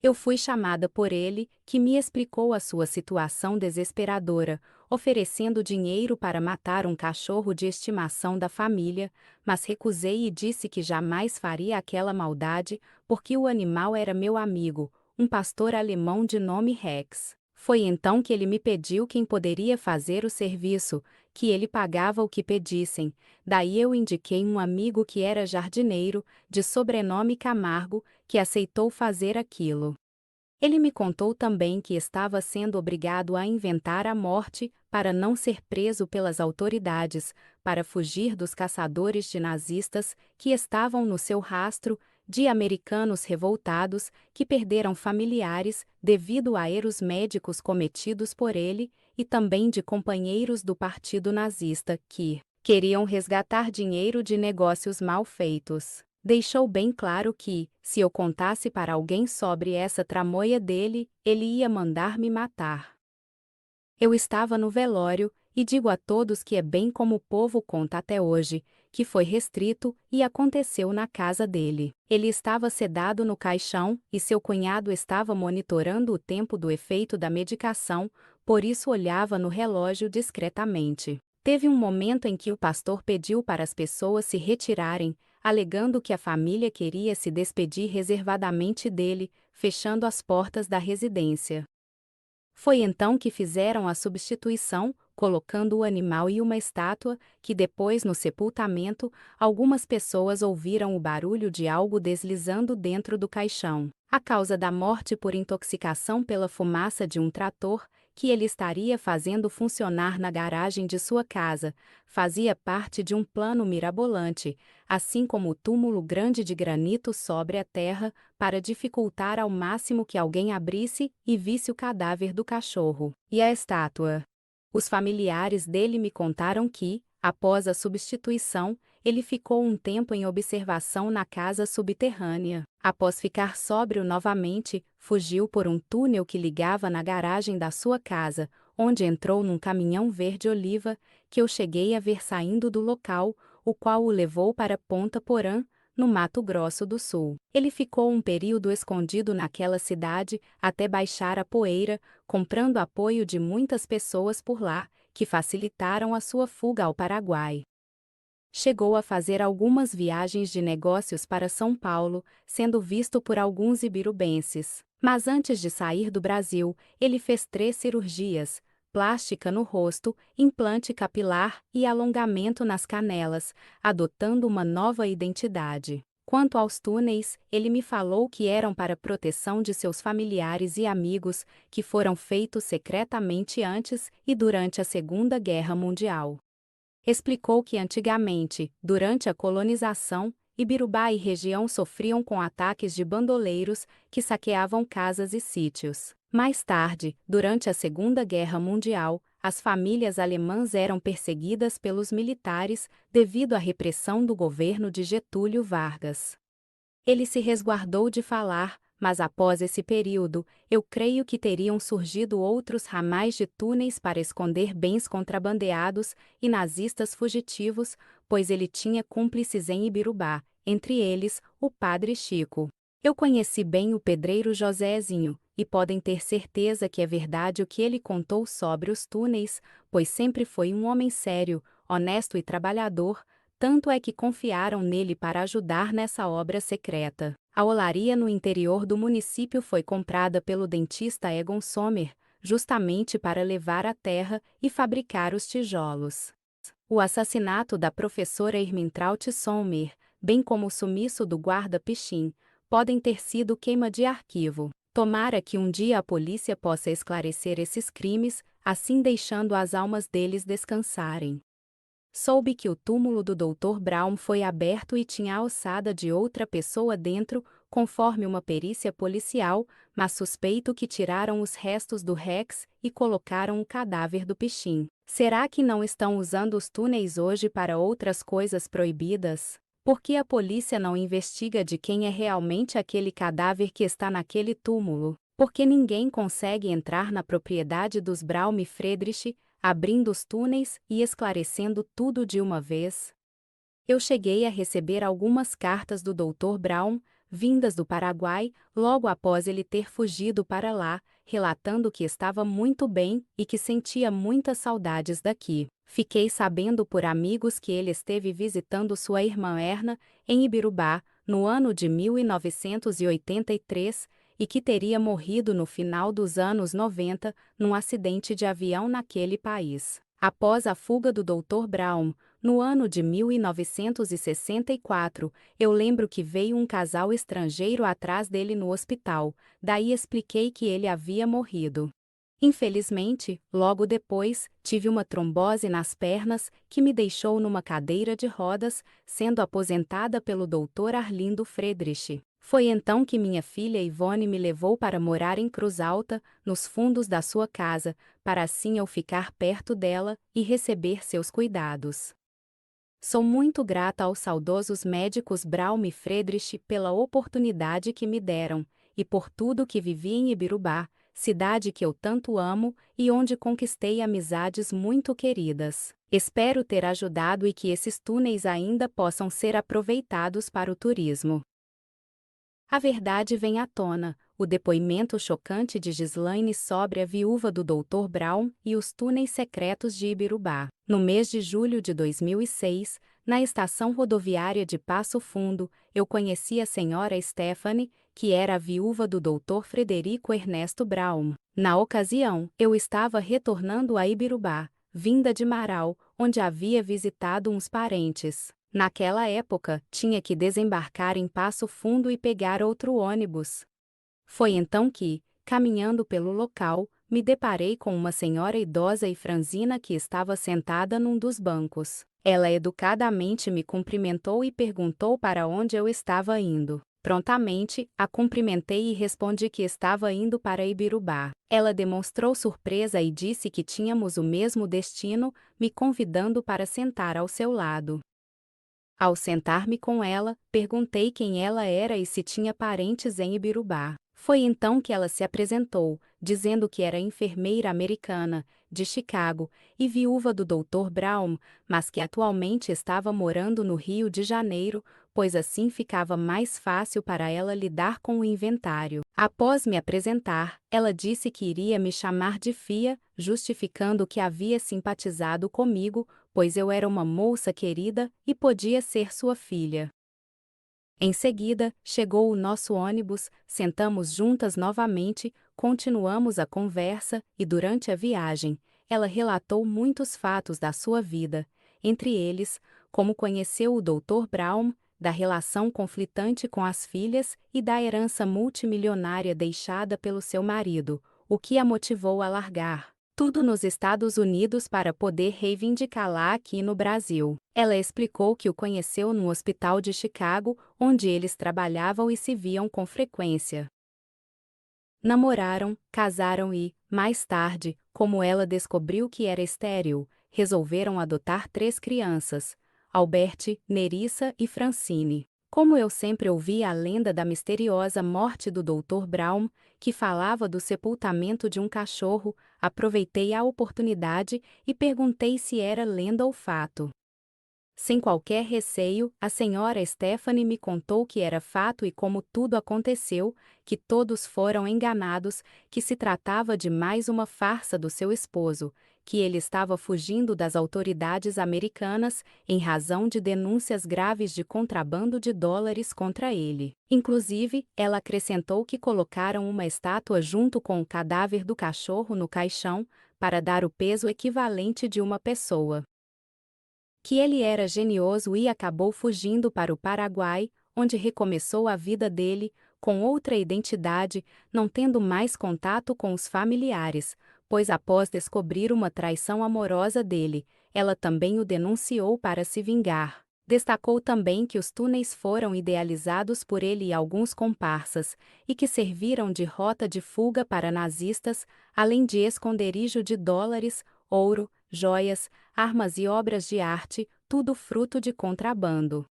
Eu fui chamada por ele, que me explicou a sua situação desesperadora, oferecendo dinheiro para matar um cachorro de estimação da família, mas recusei e disse que jamais faria aquela maldade, porque o animal era meu amigo, um pastor alemão de nome Rex. Foi então que ele me pediu quem poderia fazer o serviço, que ele pagava o que pedissem. Daí eu indiquei um amigo que era jardineiro, de sobrenome Camargo, que aceitou fazer aquilo. Ele me contou também que estava sendo obrigado a inventar a morte para não ser preso pelas autoridades, para fugir dos caçadores de nazistas que estavam no seu rastro, de americanos revoltados que perderam familiares devido a erros médicos cometidos por ele, e também de companheiros do partido nazista que queriam resgatar dinheiro de negócios mal feitos. Deixou bem claro que, se eu contasse para alguém sobre essa tramóia dele, ele ia mandar me matar. Eu estava no velório, e digo a todos que é bem como o povo conta até hoje, que foi restrito e aconteceu na casa dele. Ele estava sedado no caixão, e seu cunhado estava monitorando o tempo do efeito da medicação, por isso olhava no relógio discretamente. Teve um momento em que o pastor pediu para as pessoas se retirarem, alegando que a família queria se despedir reservadamente dele, fechando as portas da residência. Foi então que fizeram a substituição, colocando o animal e uma estátua, que depois no sepultamento, algumas pessoas ouviram o barulho de algo deslizando dentro do caixão. A causa da morte por intoxicação pela fumaça de um trator, que ele estaria fazendo funcionar na garagem de sua casa, fazia parte de um plano mirabolante, assim como o túmulo grande de granito sobre a terra, para dificultar ao máximo que alguém abrisse e visse o cadáver do cachorro. E a estátua? Os familiares dele me contaram que, após a substituição, ele ficou um tempo em observação na casa subterrânea. Após ficar sóbrio novamente, fugiu por um túnel que ligava na garagem da sua casa, onde entrou num caminhão verde-oliva, que eu cheguei a ver saindo do local, o qual o levou para Ponta Porã, no Mato Grosso do Sul. Ele ficou um período escondido naquela cidade, até baixar a poeira, comprando apoio de muitas pessoas por lá, que facilitaram a sua fuga ao Paraguai. Chegou a fazer algumas viagens de negócios para São Paulo, sendo visto por alguns ibirubenses. Mas antes de sair do Brasil, ele fez 3 cirurgias: plástica no rosto, implante capilar e alongamento nas canelas, adotando uma nova identidade. Quanto aos túneis, ele me falou que eram para proteção de seus familiares e amigos, que foram feitos secretamente antes e durante a Segunda Guerra Mundial. Explicou que antigamente, durante a colonização, Ibirubá e região sofriam com ataques de bandoleiros que saqueavam casas e sítios. Mais tarde, durante a Segunda Guerra Mundial, as famílias alemãs eram perseguidas pelos militares devido à repressão do governo de Getúlio Vargas. Ele se resguardou de falar, mas após esse período, eu creio que teriam surgido outros ramais de túneis para esconder bens contrabandeados e nazistas fugitivos, pois ele tinha cúmplices em Ibirubá, entre eles, o Padre Chico. Eu conheci bem o pedreiro Josézinho, e podem ter certeza que é verdade o que ele contou sobre os túneis, pois sempre foi um homem sério, honesto e trabalhador, tanto é que confiaram nele para ajudar nessa obra secreta. A olaria no interior do município foi comprada pelo dentista Egon Sommer, justamente para levar a terra e fabricar os tijolos. O assassinato da professora Irmintraut Sommer, bem como o sumiço do guarda Pichim, podem ter sido queima de arquivo. Tomara que um dia a polícia possa esclarecer esses crimes, assim deixando as almas deles descansarem. Soube que o túmulo do Dr. Braun foi aberto e tinha a ossada de outra pessoa dentro, conforme uma perícia policial, mas suspeito que tiraram os restos do Rex e colocaram o cadáver do Pichim. Será que não estão usando os túneis hoje para outras coisas proibidas? Por que a polícia não investiga de quem é realmente aquele cadáver que está naquele túmulo? Porque ninguém consegue entrar na propriedade dos Braun e Friedrich, abrindo os túneis e esclarecendo tudo de uma vez? Eu cheguei a receber algumas cartas do Dr. Braun, vindas do Paraguai, logo após ele ter fugido para lá, relatando que estava muito bem e que sentia muitas saudades daqui. Fiquei sabendo por amigos que ele esteve visitando sua irmã Erna, em Ibirubá, no ano de 1983, e que teria morrido no final dos anos 90, num acidente de avião naquele país. Após a fuga do Dr. Braun, no ano de 1964, eu lembro que veio um casal estrangeiro atrás dele no hospital, daí expliquei que ele havia morrido. Infelizmente, logo depois, tive uma trombose nas pernas que me deixou numa cadeira de rodas, sendo aposentada pelo Dr. Arlindo Friedrich. Foi então que minha filha Ivone me levou para morar em Cruz Alta, nos fundos da sua casa, para assim eu ficar perto dela e receber seus cuidados. Sou muito grata aos saudosos médicos Braun e Friedrich pela oportunidade que me deram, e por tudo que vivi em Ibirubá, cidade que eu tanto amo e onde conquistei amizades muito queridas. Espero ter ajudado e que esses túneis ainda possam ser aproveitados para o turismo. A verdade vem à tona, o depoimento chocante de Gislaine sobre a viúva do Dr. Braun e os túneis secretos de Ibirubá. No mês de julho de 2006, na estação rodoviária de Passo Fundo, eu conheci a senhora Stephanie, que era a viúva do Dr. Frederico Ernesto Braun. Na ocasião, eu estava retornando a Ibirubá, vinda de Marau, onde havia visitado uns parentes. Naquela época, tinha que desembarcar em Passo Fundo e pegar outro ônibus. Foi então que, caminhando pelo local, me deparei com uma senhora idosa e franzina que estava sentada num dos bancos. Ela educadamente me cumprimentou e perguntou para onde eu estava indo. Prontamente, a cumprimentei e respondi que estava indo para Ibirubá. Ela demonstrou surpresa e disse que tínhamos o mesmo destino, me convidando para sentar ao seu lado. Ao sentar-me com ela, perguntei quem ela era e se tinha parentes em Ibirubá. Foi então que ela se apresentou, dizendo que era enfermeira americana, de Chicago, e viúva do Dr. Braun, mas que atualmente estava morando no Rio de Janeiro, pois assim ficava mais fácil para ela lidar com o inventário. Após me apresentar, ela disse que iria me chamar de Fia, justificando que havia simpatizado comigo, pois eu era uma moça querida e podia ser sua filha. Em seguida, chegou o nosso ônibus, sentamos juntas novamente, continuamos a conversa e durante a viagem, ela relatou muitos fatos da sua vida, entre eles, como conheceu o Dr. Braun, da relação conflitante com as filhas e da herança multimilionária deixada pelo seu marido, o que a motivou a largar tudo nos Estados Unidos para poder reivindicá-la aqui no Brasil. Ela explicou que o conheceu no hospital de Chicago, onde eles trabalhavam e se viam com frequência. Namoraram, casaram e, mais tarde, como ela descobriu que era estéril, resolveram adotar 3 crianças, Alberte, Nerissa e Francine. Como eu sempre ouvi a lenda da misteriosa morte do Dr. Brown, que falava do sepultamento de um cachorro, aproveitei a oportunidade e perguntei se era lenda ou fato. Sem qualquer receio, a senhora Stephanie me contou que era fato e como tudo aconteceu, que todos foram enganados, que se tratava de mais uma farsa do seu esposo, que ele estava fugindo das autoridades americanas em razão de denúncias graves de contrabando de dólares contra ele. Inclusive, ela acrescentou que colocaram uma estátua junto com o cadáver do cachorro no caixão, para dar o peso equivalente de uma pessoa. Que ele era genioso e acabou fugindo para o Paraguai, onde recomeçou a vida dele, com outra identidade, não tendo mais contato com os familiares, pois após descobrir uma traição amorosa dele, ela também o denunciou para se vingar. Destacou também que os túneis foram idealizados por ele e alguns comparsas, e que serviram de rota de fuga para nazistas, além de esconderijo de dólares, ouro, joias, armas e obras de arte, tudo fruto de contrabando.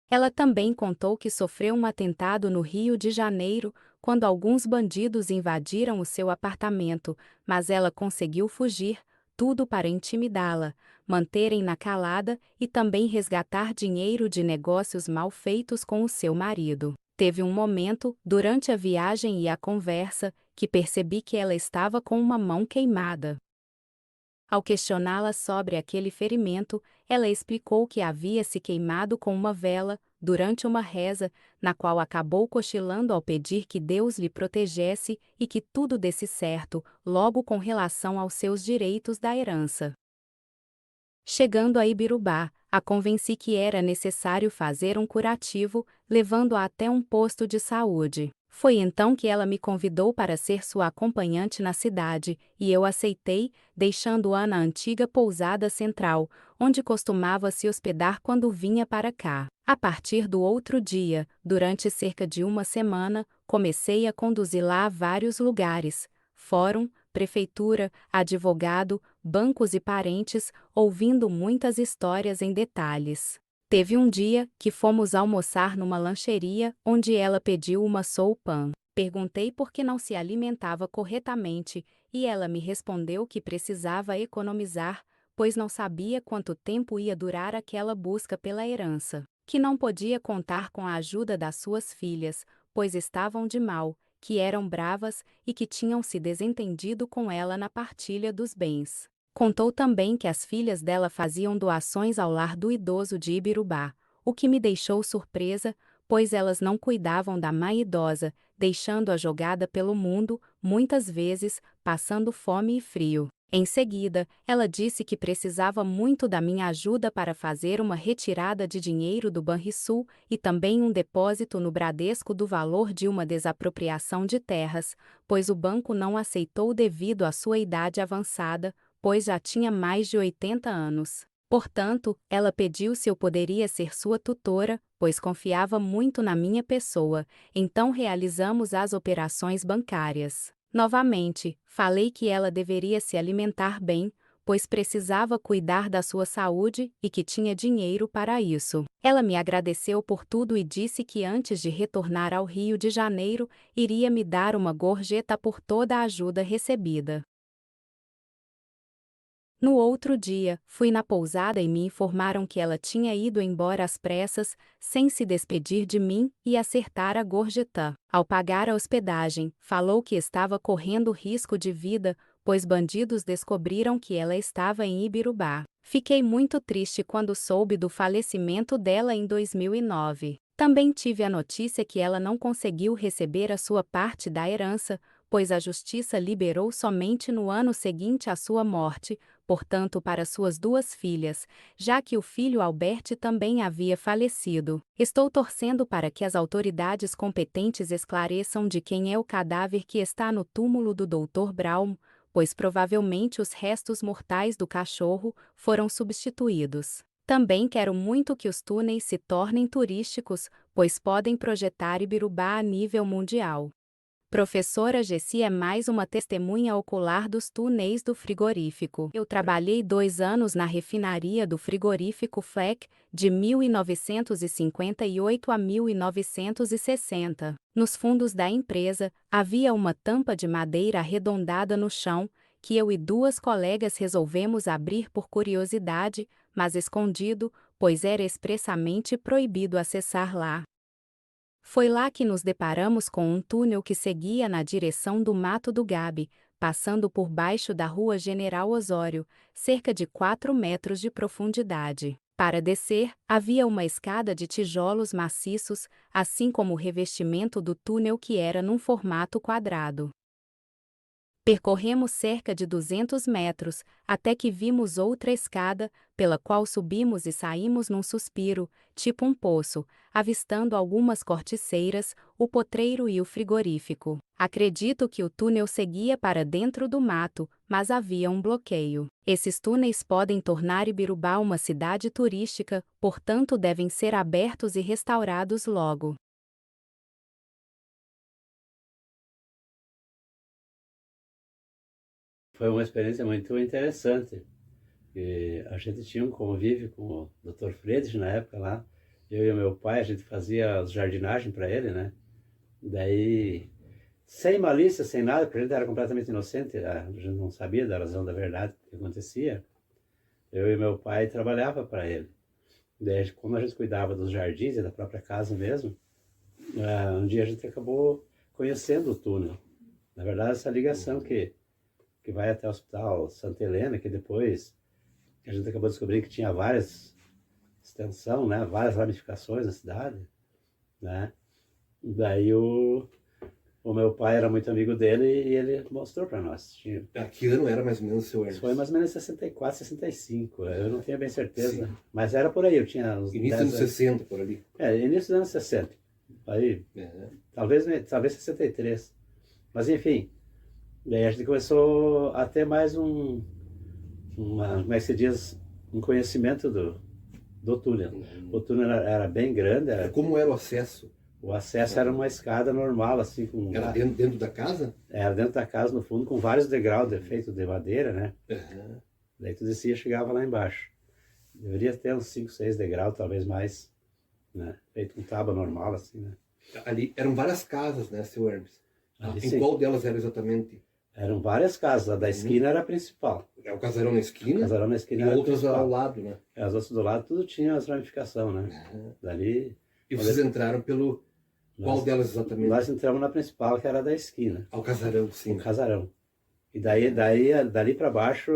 Ela também contou que sofreu um atentado no Rio de Janeiro, quando alguns bandidos invadiram o seu apartamento, mas ela conseguiu fugir, tudo para intimidá-la, manterem-na calada e também resgatar dinheiro de negócios mal feitos com o seu marido. Teve um momento, durante a viagem e a conversa, que percebi que ela estava com uma mão queimada. Ao questioná-la sobre aquele ferimento, ela explicou que havia se queimado com uma vela, durante uma reza, na qual acabou cochilando ao pedir que Deus lhe protegesse e que tudo desse certo, logo com relação aos seus direitos da herança. Chegando a Ibirubá, a convenci que era necessário fazer um curativo, levando-a até um posto de saúde. Foi então que ela me convidou para ser sua acompanhante na cidade, e eu aceitei, deixando-a na antiga pousada central, onde costumava se hospedar quando vinha para cá. A partir do outro dia, durante cerca de uma semana, comecei a conduzi-la a vários lugares: fórum, prefeitura, advogado, bancos e parentes, ouvindo muitas histórias em detalhes. Teve um dia que fomos almoçar numa lancheria, onde ela pediu uma sopa. Perguntei por que não se alimentava corretamente, e ela me respondeu que precisava economizar, pois não sabia quanto tempo ia durar aquela busca pela herança. Que não podia contar com a ajuda das suas filhas, pois estavam de mal, que eram bravas e que tinham se desentendido com ela na partilha dos bens. Contou também que as filhas dela faziam doações ao lar do idoso de Ibirubá, o que me deixou surpresa, pois elas não cuidavam da mãe idosa, deixando-a jogada pelo mundo, muitas vezes, passando fome e frio. Em seguida, ela disse que precisava muito da minha ajuda para fazer uma retirada de dinheiro do Banrisul e também um depósito no Bradesco do valor de uma desapropriação de terras, pois o banco não aceitou devido à sua idade avançada, pois já tinha mais de 80 anos. Portanto, ela pediu se eu poderia ser sua tutora, pois confiava muito na minha pessoa, então realizamos as operações bancárias. Novamente, falei que ela deveria se alimentar bem, pois precisava cuidar da sua saúde e que tinha dinheiro para isso. Ela me agradeceu por tudo e disse que antes de retornar ao Rio de Janeiro, iria me dar uma gorjeta por toda a ajuda recebida. No outro dia, fui na pousada e me informaram que ela tinha ido embora às pressas, sem se despedir de mim e acertar a gorjeta. Ao pagar a hospedagem, falou que estava correndo risco de vida, pois bandidos descobriram que ela estava em Ibirubá. Fiquei muito triste quando soube do falecimento dela em 2009. Também tive a notícia que ela não conseguiu receber a sua parte da herança, pois a justiça liberou somente no ano seguinte à sua morte, portanto para suas 2 filhas, já que o filho Albert também havia falecido. Estou torcendo para que as autoridades competentes esclareçam de quem é o cadáver que está no túmulo do Dr. Braun, pois provavelmente os restos mortais do cachorro foram substituídos. Também quero muito que os túneis se tornem turísticos, pois podem projetar Ibirubá a nível mundial. Professora Jessi é mais uma testemunha ocular dos túneis do frigorífico. Eu trabalhei 2 anos na refinaria do frigorífico Fleck, de 1958 a 1960. Nos fundos da empresa, havia uma tampa de madeira arredondada no chão, que eu e 2 colegas resolvemos abrir por curiosidade, mas escondido, pois era expressamente proibido acessar lá. Foi lá que nos deparamos com um túnel que seguia na direção do Mato do Gabi, passando por baixo da Rua General Osório, cerca de 4 metros de profundidade. Para descer, havia uma escada de tijolos maciços, assim como o revestimento do túnel que era num formato quadrado. Percorremos cerca de 200 metros, até que vimos outra escada, pela qual subimos e saímos num suspiro, tipo um poço, avistando algumas corticeiras, o potreiro e o frigorífico. Acredito que o túnel seguia para dentro do mato, mas havia um bloqueio. Esses túneis podem tornar Ibirubá uma cidade turística, portanto devem ser abertos e restaurados logo. Foi uma experiência muito interessante. E a gente tinha um convívio com o Dr. Friedrich na época lá. Eu e o meu pai, a gente fazia as jardinagens para ele, né? Daí, sem malícia, sem nada, porque a gente era completamente inocente, a gente não sabia da razão da verdade que acontecia. Eu e meu pai trabalhava para ele. Daí, como a gente cuidava dos jardins e da própria casa mesmo, um dia a gente acabou conhecendo o túnel. Na verdade, essa ligação que vai até o Hospital Santa Helena, que depois a gente acabou descobrindo que tinha várias extensão, né, várias ramificações na cidade, né? Daí o meu pai era muito amigo dele e ele mostrou para nós. Que ano era mais ou menos o seu Ernest? Foi mais ou menos 64, 65, eu não tenho bem certeza, sim, mas era por aí, eu tinha uns início dos anos 60, por ali. Início dos anos 60, aí, talvez 63, mas enfim. Daí a gente começou a ter mais como é que se diz, um conhecimento do túnel. O túnel era bem grande. Como era o acesso? O acesso era uma escada normal, assim. Era dentro da casa? Era dentro da casa, no fundo, com vários degraus feitos de madeira, né? Daí tu descia e chegava lá embaixo. Deveria ter uns 5, 6 degraus, talvez mais, né? Feito com tábua normal, assim, né? Ali eram várias casas, né, seu Hermes? Em sim. Qual delas era exatamente? Eram várias casas, a da esquina era a principal. É o casarão na esquina? O casarão na esquina e era outras ao lado, né? As outras do lado, tudo tinha as ramificações, né? Dali... E vocês entraram pelo... Qual delas exatamente? Nós entramos na principal, que era a da esquina. Ao casarão, sim. O casarão. E dali para baixo,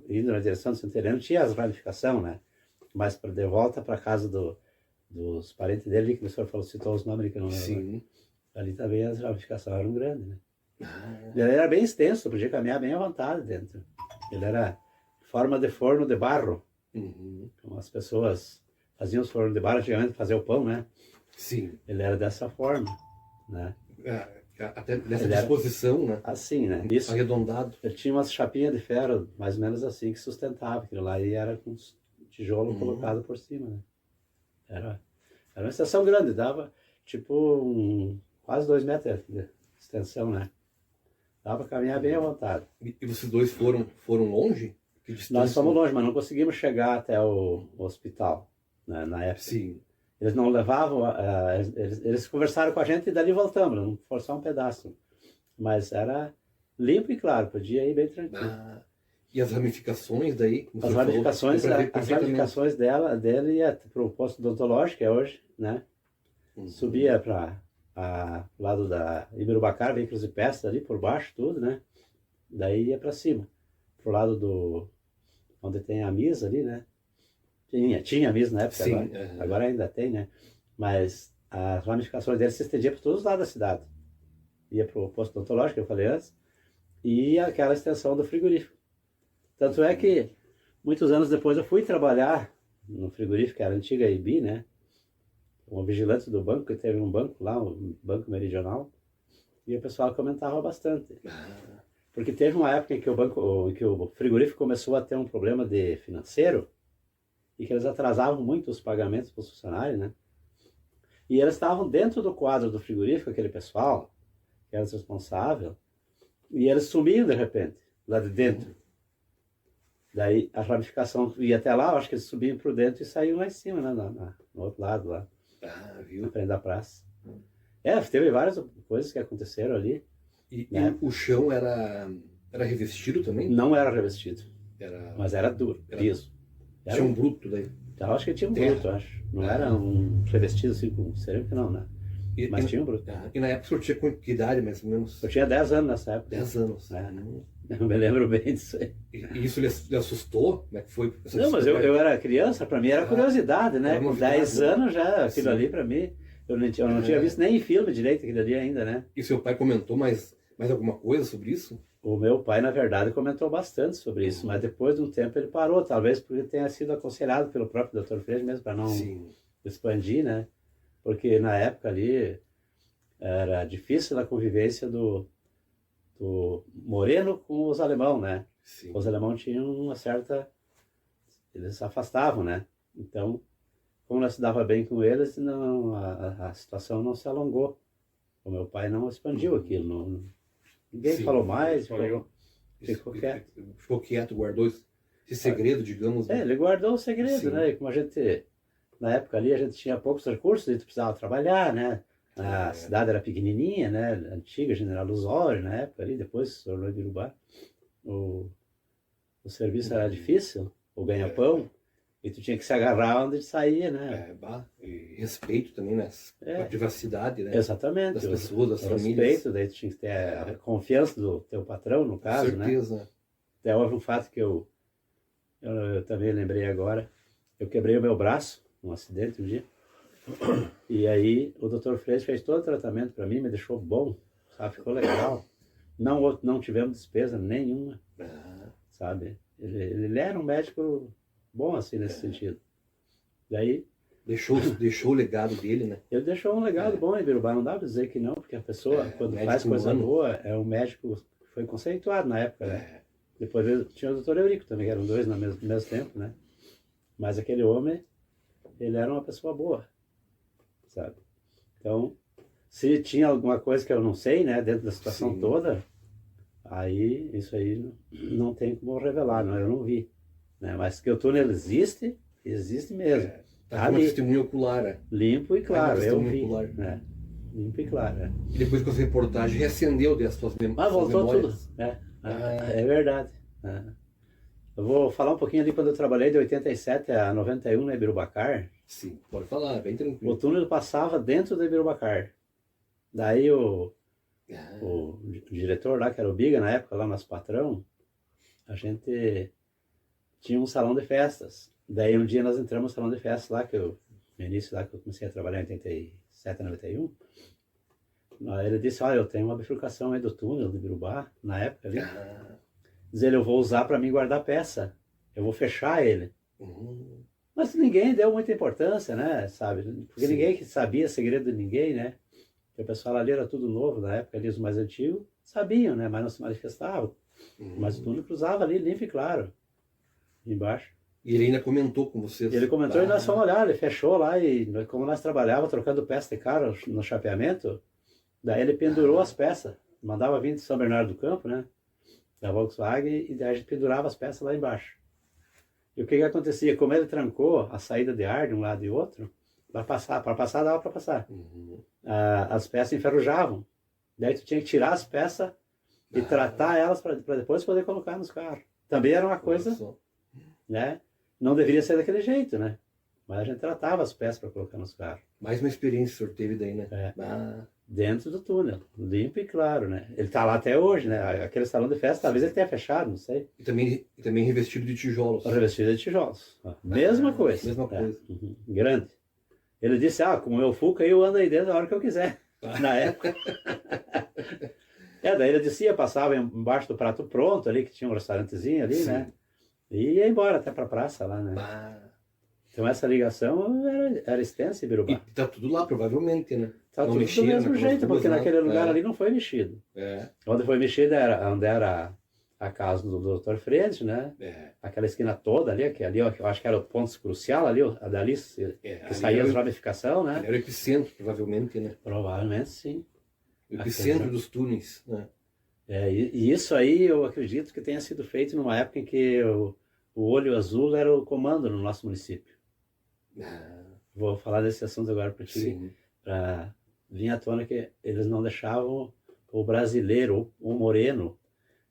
indo na direção do Santa Helena, tinha as ramificações, né? Mas de volta para casa dos parentes dele, que o senhor falou, citou os nomes que eu não lembro. Sim. Ali também as ramificações eram grandes, né? Ele era bem extenso, podia caminhar bem à vontade dentro. Ele era forma de forno de barro. Como as pessoas faziam os fornos de barro antigamente para fazer o pão, né? Sim. Ele era dessa forma, né? Até nessa disposição, né? Assim, né? Isso, arredondado. Ele tinha umas chapinhas de ferro, mais ou menos assim, que sustentava aquilo lá, e era com tijolo colocado por cima, né? Era uma estação grande, dava tipo quase 2 metros de extensão, né? Dava para caminhar bem à vontade. E vocês dois foram longe? Nós fomos longe, mas não conseguimos chegar até o hospital, né, na época. Sim. Eles não levavam, eles conversaram com a gente e dali voltamos, não foi só um pedaço. Mas era limpo e claro, podia ir bem tranquilo. E as ramificações daí? As ramificações dele ia para o posto odontológico, que é hoje, né? Subia para lado da Ibirubacara, veículos e peças ali por baixo, tudo, né? Daí ia para cima, pro lado onde tem a misa ali, né? Tinha a misa na época. Sim, agora ainda tem, né? Mas as ramificações dele se estendiam por todos os lados da cidade. ia para o posto odontológico, que eu falei antes, e aquela extensão do frigorífico. Tanto é que, muitos anos depois, eu fui trabalhar no frigorífico, que era a antiga IBI, né? Um vigilante do banco, que teve um banco lá, um banco meridional, e o pessoal comentava bastante. Porque teve uma época em que o frigorífico começou a ter um problema de financeiro, e que eles atrasavam muito os pagamentos para os funcionários, né? E eles estavam dentro do quadro do frigorífico, aquele pessoal, que era responsável, e eles sumiam de repente, lá de dentro. Daí a ramificação ia até lá, eu acho que eles subiam por dentro e saíam lá em cima, né? No outro lado, lá, Viu? na frente da praça. Teve várias coisas que aconteceram ali. E né? o chão era revestido também? Não era revestido, Era, mas era duro, piso. Tinha um bruto daí. Eu acho que tinha um Terra. bruto, acho. Não era um revestido assim com cerâmica, não, né? Mas tinha um bruto. E na época o senhor tinha com que idade, mais ou menos? Eu tinha 10 anos nessa época. 10 anos. Eu me lembro bem disso aí. E isso lhe assustou? Como é que foi? Não, mas eu era criança, para mim era curiosidade, né? Era Com novidade, 10 anos já, aquilo Sim. ali para mim, eu não tinha visto nem em filme direito aquilo ali ainda, né? E seu pai comentou mais alguma coisa sobre isso? O meu pai, na verdade, comentou bastante sobre isso, mas depois de um tempo ele parou, talvez porque tenha sido aconselhado pelo próprio Dr. Freire mesmo, para não Sim. expandir, né? Porque na época ali era difícil a convivência do moreno com os alemão, né? Sim. Os alemãos tinham uma certa... Eles se afastavam, né? Então, como nós se dava bem com eles, não, a situação não se alongou. O meu pai não expandiu aquilo. Ninguém Sim. falou mais, Falou. ficou quieto. Ficou quieto, guardou esse segredo, digamos. Ele guardou o segredo, Sim. né? E como a gente... Na época ali a gente tinha poucos recursos, a gente precisava trabalhar, né? A cidade era pequenininha, né? Antiga, General Lusório, na época ali, depois se tornou Ibirubá. O serviço era difícil, o ganha-pão, e tu tinha que se agarrar onde saía, né? E respeito também, né? A privacidade, né? Exatamente. Das pessoas, das o famílias. Respeito, daí tu tinha que ter a confiança do teu patrão, no caso, Com certeza. né? Até houve um fato que eu também lembrei agora. Eu quebrei o meu braço num acidente um dia. E aí o Dr. Freire fez todo o tratamento para mim, me deixou bom, sabe? Ficou legal. Não tivemos despesa nenhuma, sabe? Ele era um médico bom assim nesse sentido. Daí Deixou o legado dele, né? ele deixou um legado bom em Ibirubá, não dá para dizer que não, porque a pessoa, quando faz coisa boa, é um médico que foi conceituado na época, né? Depois tinha o Dr. Eurico também, que eram dois no mesmo tempo, né? Mas aquele homem, ele era uma pessoa boa, sabe? Então, se tinha alguma coisa que eu não sei, né, dentro da situação Sim. toda, aí isso aí não tem como revelar, não, eu não vi, né? Mas que o túnel existe mesmo. Tá com uma testemunha ocular, né? Limpo e claro, eu vi. Ocular. Né? Limpo e claro. Né? E depois com essa reportagem reacendeu dessas suas Mas voltou memórias. tudo. É verdade. Eu vou falar um pouquinho ali quando eu trabalhei de 87 a 91 na Ibirubacar. Sim, pode falar, bem tranquilo. O túnel passava dentro da Ibirubacar. Daí o diretor lá, que era o Biga na época, lá nosso patrão, a gente tinha um salão de festas. Daí um dia nós entramos no salão de festas lá, no início lá que eu comecei a trabalhar em 87, 91. Aí ele disse, olha, eu tenho uma bifurcação aí do túnel do Ibirubá, na época ali. Diz ele, eu vou usar para mim guardar peça. Eu vou fechar ele. Mas ninguém deu muita importância, né, sabe? Porque ninguém que sabia segredo de ninguém, né? Porque o pessoal ali era tudo novo, na época ali os mais antigos sabiam, né? Mas não se manifestavam. Mas o túnel cruzava ali limpo e claro, embaixo. E ele ainda comentou com vocês. Ele comentou e nós fomos olhar, ele fechou lá e como nós trabalhávamos trocando peça de carro no chapeamento, daí ele pendurou as peças, mandava vir de São Bernardo do Campo, né, da Volkswagen, e daí a gente pendurava as peças lá embaixo. E o que acontecia? Como ele trancou a saída de ar de um lado e outro, para passar dava para passar. As peças enferrujavam, daí tu tinha que tirar as peças e tratar elas para depois poder colocar nos carros. Também era uma coisa, né? Não deveria ser daquele jeito, né? Mas a gente tratava as peças para colocar nos carros. Mais uma experiência que o senhor teve daí, né? Dentro do túnel, limpo e claro, né? Ele está lá até hoje, né? Aquele salão de festa, talvez ele tenha fechado, não sei. E também revestido de tijolos. Revestido de tijolos. Mesma coisa. Mesma coisa. Grande. Ele disse, com o meu Fuca eu ando aí dentro a hora que eu quiser. Na época. Daí ele descia, passava embaixo do Prato Pronto ali, que tinha um restaurantezinho ali, Sim. né? E ia embora até pra praça lá, né? Ah, Então essa ligação era extensa em e Birubá. tá tudo lá, provavelmente, né? Tá Não tudo do mexeram mesmo naquelas jeito, ruas porque lá. naquele lugar ali não foi mexido. É, Onde foi mexido era onde era a casa do Dr. Fredes, né? é. Aquela esquina toda ali, que ali eu acho que era o ponto crucial ali, dali que Ali saía era as o- ramificações, né? Era o epicentro, provavelmente, né? Provavelmente sim. O epicentro dos túneis, né? E isso aí eu acredito que tenha sido feito numa época em que o olho azul era o comando no nosso município. Ah, Vou falar desse assunto agora para ti, sim. para vir à tona que eles não deixavam o brasileiro, o moreno,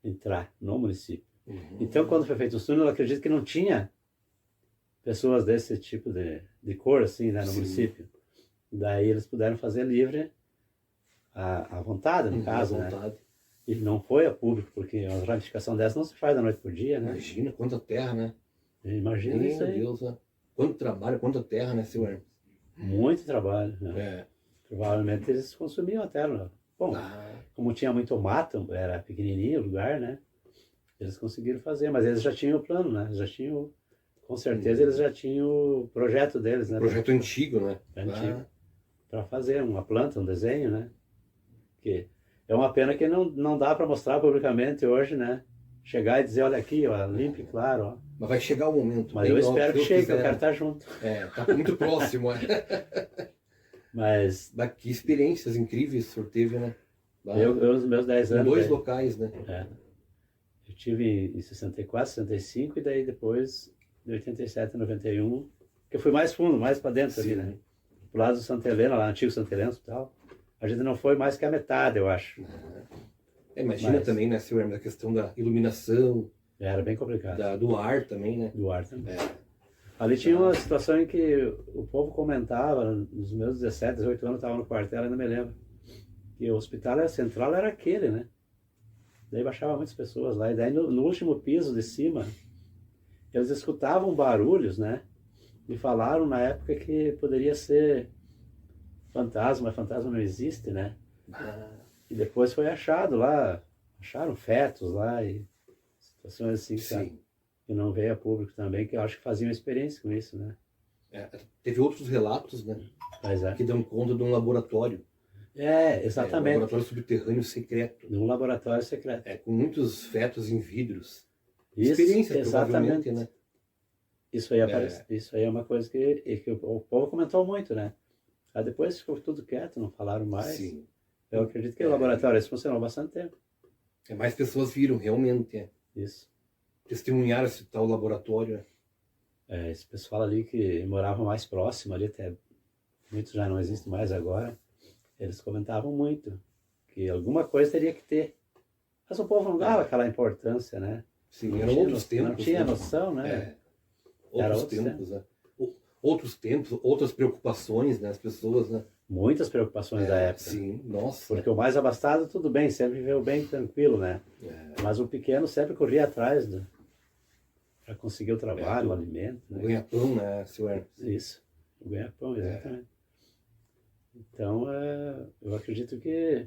entrar no município. Uhum. Então, quando foi feito o túnel, eu acredito que não tinha pessoas desse tipo de cor, assim, né, no Sim. município. Daí eles puderam fazer livre à vontade, no caso, à né? vontade. E não foi a público, porque uma ramificação dessa não se faz da noite por dia, né? Imagina quanta terra, né? Imagina isso Meu aí. Deus, né? Quanto trabalho, quanta terra, né, seu Hermes? Muito trabalho, né? É. Provavelmente eles consumiam a terra. Bom, Ah, como tinha muito mato, era pequenininho o lugar, né? Eles conseguiram fazer, mas eles já tinham o plano, né? Já tinham, com certeza eles já tinham o projeto deles, né? projeto antigo, né? Antigo. Ah, Para fazer uma planta, um desenho, né? Que é uma pena que não dá para mostrar publicamente hoje, né? Chegar e dizer, olha aqui, ó, limpo e claro, ó. mas vai chegar o momento. Mas bem eu logo, espero que se Deus chegue, eu quiser. quero estar junto. É, tá muito próximo. Mas Mas que experiências incríveis o senhor teve, né? Ah, eu nos meus 10 em anos, dois daí, locais, né? eu tive em 64, 65 e daí depois de 87 a 91, que eu fui mais fundo, mais para dentro ali, Sim. né? Pro lado do Santa Helena, lá, antigo Santa Helena Hospital. A gente não foi mais que a metade, eu acho. É, imagina Mas- também, né, seu Hermes, a questão da iluminação, Era bem complicado. do ar também, né? Do ar também. É. Ali tinha uma situação em que o povo comentava, nos meus 17, 18 anos, eu estava no quartel, ainda me lembro, que o hospital central era aquele, né? Daí baixava muitas pessoas lá, e daí no último piso de cima, eles escutavam barulhos, né? E falaram na época que poderia ser fantasma, mas fantasma não existe, né? Ah, E depois foi achado lá, acharam fetos lá, e situações assim sim. que não veio a público também, que eu acho que faziam experiência com isso, né? É, teve outros relatos, né? Mas Que dão conta de um laboratório. é, Um exatamente. laboratório subterrâneo secreto. Num laboratório secreto. É, com muitos fetos em vidros. Isso, Experiência, exatamente. provavelmente, né? Isso aí, isso aí é uma coisa que o povo comentou muito, né? Aí depois ficou tudo quieto, não falaram mais. Sim. Eu acredito que o laboratório esse funcionou bastante tempo. É, mais pessoas viram, realmente. É. Isso. Testemunharam esse tal laboratório. Esse pessoal ali que morava mais próximo, ali até muitos já não existem mais agora, eles comentavam muito que alguma coisa teria que ter. Mas o povo não dava aquela importância, né? Sim, Não eram tinha outros tempos. Não tinha né? noção, né? É. Era Outros outros tempos, né? Outros tempos, outras preocupações, né? As pessoas, né? Muitas preocupações da época. Sim, nossa. Porque o mais abastado, tudo bem, sempre viveu bem tranquilo, né? É, Mas o pequeno sempre corria atrás para conseguir o trabalho, É, o alimento. o Né? ganha-pão, né, seu Hermes? Isso, o ganha-pão, exatamente. Então, eu acredito que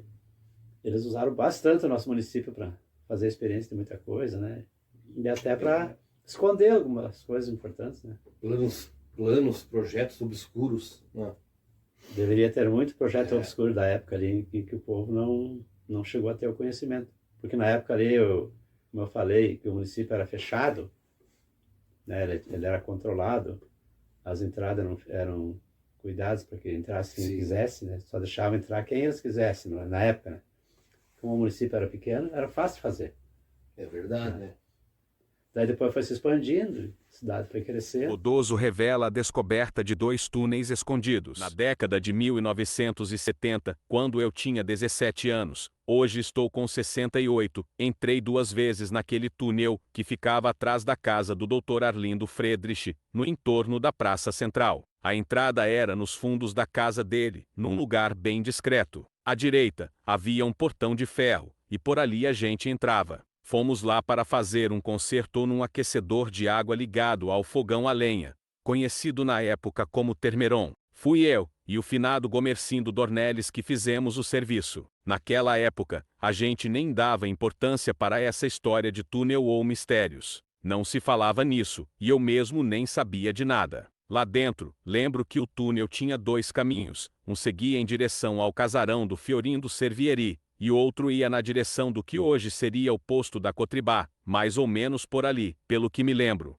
eles usaram bastante o nosso município para fazer experiência de muita coisa, né? E até para esconder algumas coisas importantes, né? Planos, projetos obscuros. Né? Deveria ter muito projeto obscuro da época ali em que o povo não chegou a ter o conhecimento. Porque na época ali, como eu falei, que o município era fechado, né? Ele era controlado, as entradas eram cuidadas para que entrasse quem Sim. quisesse, né? Só deixavam entrar quem eles quisessem, na época, né? Como o município era pequeno, era fácil de fazer. É verdade, né? Daí depois foi se expandindo, a cidade foi crescendo. Bodoso revela a descoberta de 2 túneis escondidos. Na década de 1970, quando eu tinha 17 anos, hoje estou com 68, entrei 2 vezes naquele túnel que ficava atrás da casa do Dr. Arlindo Friedrich, no entorno da Praça Central. A entrada era nos fundos da casa dele, num lugar bem discreto. À direita, havia um portão de ferro, e por ali a gente entrava. Fomos lá para fazer um concerto num aquecedor de água ligado ao fogão a lenha, conhecido na época como Termeron. Fui eu e o finado Gomercindo Dornelles que fizemos o serviço. Naquela época, a gente nem dava importância para essa história de túnel ou mistérios. Não se falava nisso, e eu mesmo nem sabia de nada. Lá dentro, lembro que o túnel tinha 2 caminhos, um seguia em direção ao casarão do Fiorindo Servieri, e outro ia na direção do que hoje seria o posto da Cotribá, mais ou menos por ali, pelo que me lembro.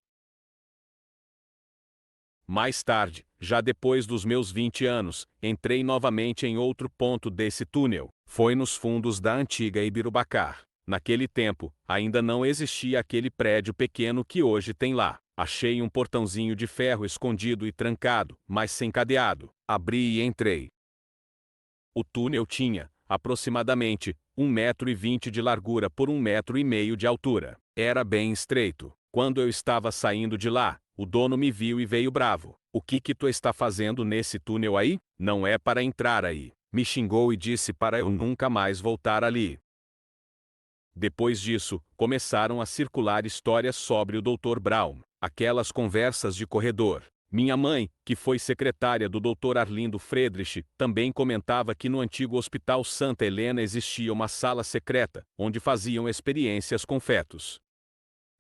Mais tarde, já depois dos meus 20 anos, entrei novamente em outro ponto desse túnel. Foi nos fundos da antiga Ibirubacar. Naquele tempo, ainda não existia aquele prédio pequeno que hoje tem lá. Achei um portãozinho de ferro escondido e trancado, mas sem cadeado. Abri e entrei. O túnel tinha, aproximadamente, 1,20 m de largura por 1,5 m de altura. Era bem estreito. Quando eu estava saindo de lá, o dono me viu e veio bravo. O que tu está fazendo nesse túnel aí? Não é para entrar aí. Me xingou e disse para eu nunca mais voltar ali. Depois disso, começaram a circular histórias sobre o Dr. Braun, aquelas conversas de corredor. Minha mãe, que foi secretária do Dr. Arlindo Friedrich, também comentava que no antigo Hospital Santa Helena existia uma sala secreta, onde faziam experiências com fetos.